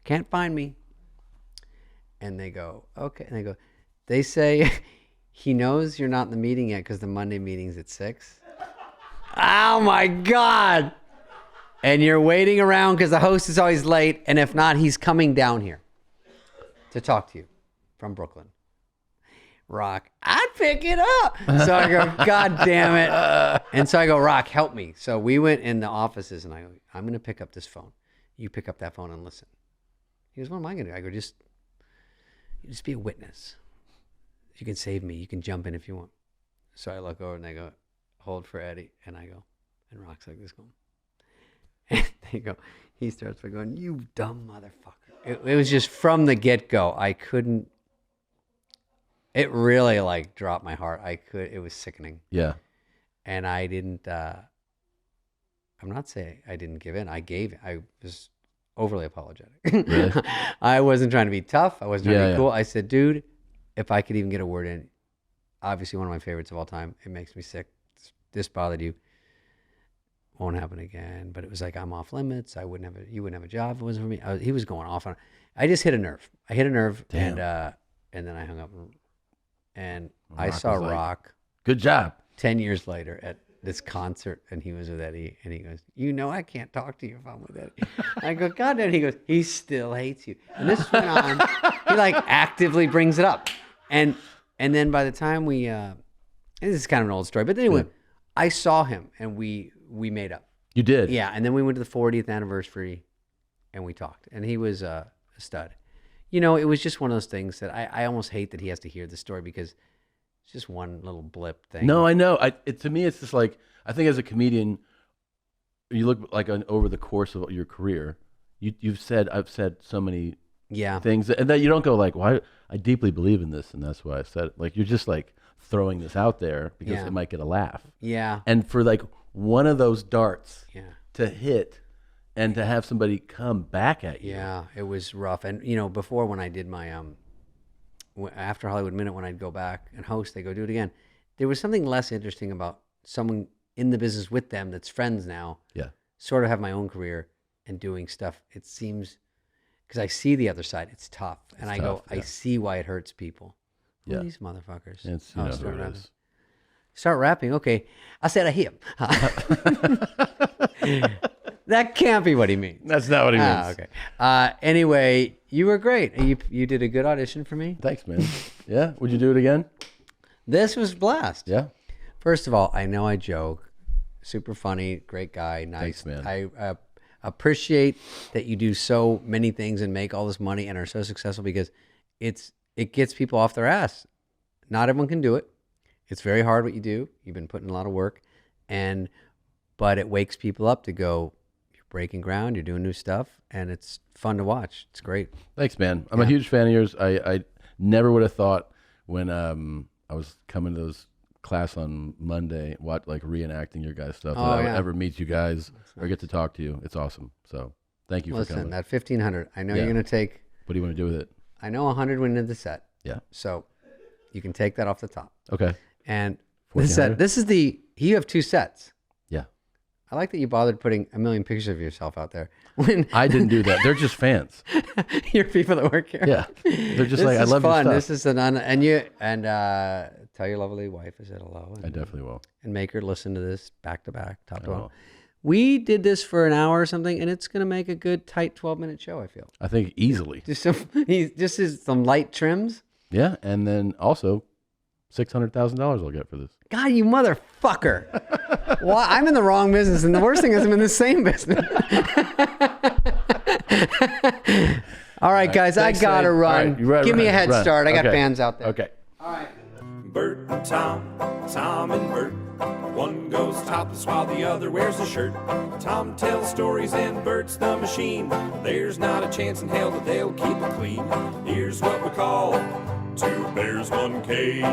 can't find me. And they go, okay. And they go, they say he knows you're not in the meeting yet because the Monday meeting's at 6. Oh my God. And you're waiting around because the host is always late. And if not, he's coming down here to talk to you from Brooklyn. Rock, I'd pick it up. So I go, God damn it. And so I go, Rock, help me. So we went in the offices and I go, I'm going to pick up this phone. You pick up that phone and listen. He goes, what am I going to do? I go, just be a witness. You can save me. You can jump in if you want. So I look over and they go, hold for Eddie. And I go, and Rock's like this going. And they go, he starts by going, you dumb motherfucker. It was just from the get-go. I couldn't. It really like dropped my heart. It was sickening. Yeah. And I didn't, I'm not saying I didn't give in. I was overly apologetic. Really? I wasn't trying to be tough. I wasn't trying to be cool. Yeah. I said, dude, if I could even get a word in, obviously one of my favorites of all time. It makes me sick. This bothered you. Won't happen again. But it was like, I'm off limits. You wouldn't have a job if it wasn't for me. He was going off on it. I just hit a nerve. Damn. And then I hung up. And Rock I saw was like, Rock good job. 10 years later at this concert, and he was with Eddie, and he goes, I can't talk to you if I'm with Eddie. I go, God damn. He goes, he still hates you. And this went on. He like actively brings it up. And then by the time we, this is kind of an old story, but anyway, I saw him and we made up. You did? Yeah. And then we went to the 40th anniversary and we talked, and he was a stud. It was just one of those things that I almost hate that he has to hear the story because it's just one little blip thing. No, I know. To me, it's just like, I think as a comedian, you look like over the course of your career, I've said so many things and that you don't go like, why? I deeply believe in this, and that's why I said it. Like, you're just like throwing this out there because it might get a laugh. Yeah. And for like one of those darts to hit and to have somebody come back at you. Yeah, it was rough. And, before when I did my, after Hollywood Minute, when I'd go back and host, they go, do it again. There was something less interesting about someone in the business with them that's friends now. Yeah. Sort of have my own career and doing stuff. It seems, because I see the other side, it's tough. And I go, I see why it hurts people. Who are these motherfuckers? It's, start rapping. Start rapping. Okay. I said I him. That can't be what he means. That's not what he means. Okay. Anyway, you were great. You did a good audition for me. Thanks, man. Yeah. Would you do it again? This was a blast. Yeah. First of all, I know I joke. Super funny. Great guy. Nice. Thanks, man. I appreciate that you do so many things and make all this money and are so successful because it gets people off their ass. Not everyone can do it. It's very hard what you do. You've been putting a lot of work, but it wakes people up to go, you're breaking ground, you're doing new stuff, and it's fun to watch. It's great. Thanks, man. I'm a huge fan of yours. I never would have thought when I was coming to those class on Monday, reenacting your guys' stuff, that I would ever meet you guys or get to talk to you. It's awesome. So thank you for coming. Listen, that 1,500, I know you're going to take. What do you want to do with it? I know 100 went into the set. Yeah. So you can take that off the top. Okay. And the set, you have 2 sets. Yeah. I like that you bothered putting a million pictures of yourself out there. When I didn't do that. They're just fans. your people that work here. Yeah, they're just This like, I is love fun. your This stuff. is tell your lovely wife I said hello. I definitely will. And make her listen to this back to back, top to bottom. will. We did this for an hour or something, and it's going to make a good tight 12-minute show. I feel I think easily. just some light trims. Yeah, and then also $600,000 I'll get for this. God, you motherfucker! Well, I'm in the wrong business, and the worst thing is I'm in the same business. All right, guys, Thanks, I gotta Dave. run. All right, you run, Give me a run, head run. start. I got Okay. fans out there. Okay. All right. Bert and Tom and Bert. One goes topless while the other wears a shirt. Tom tells stories and Bert's the machine. There's not a chance in hell that they'll keep it clean. Here's what we call 2 bears, 1 cave.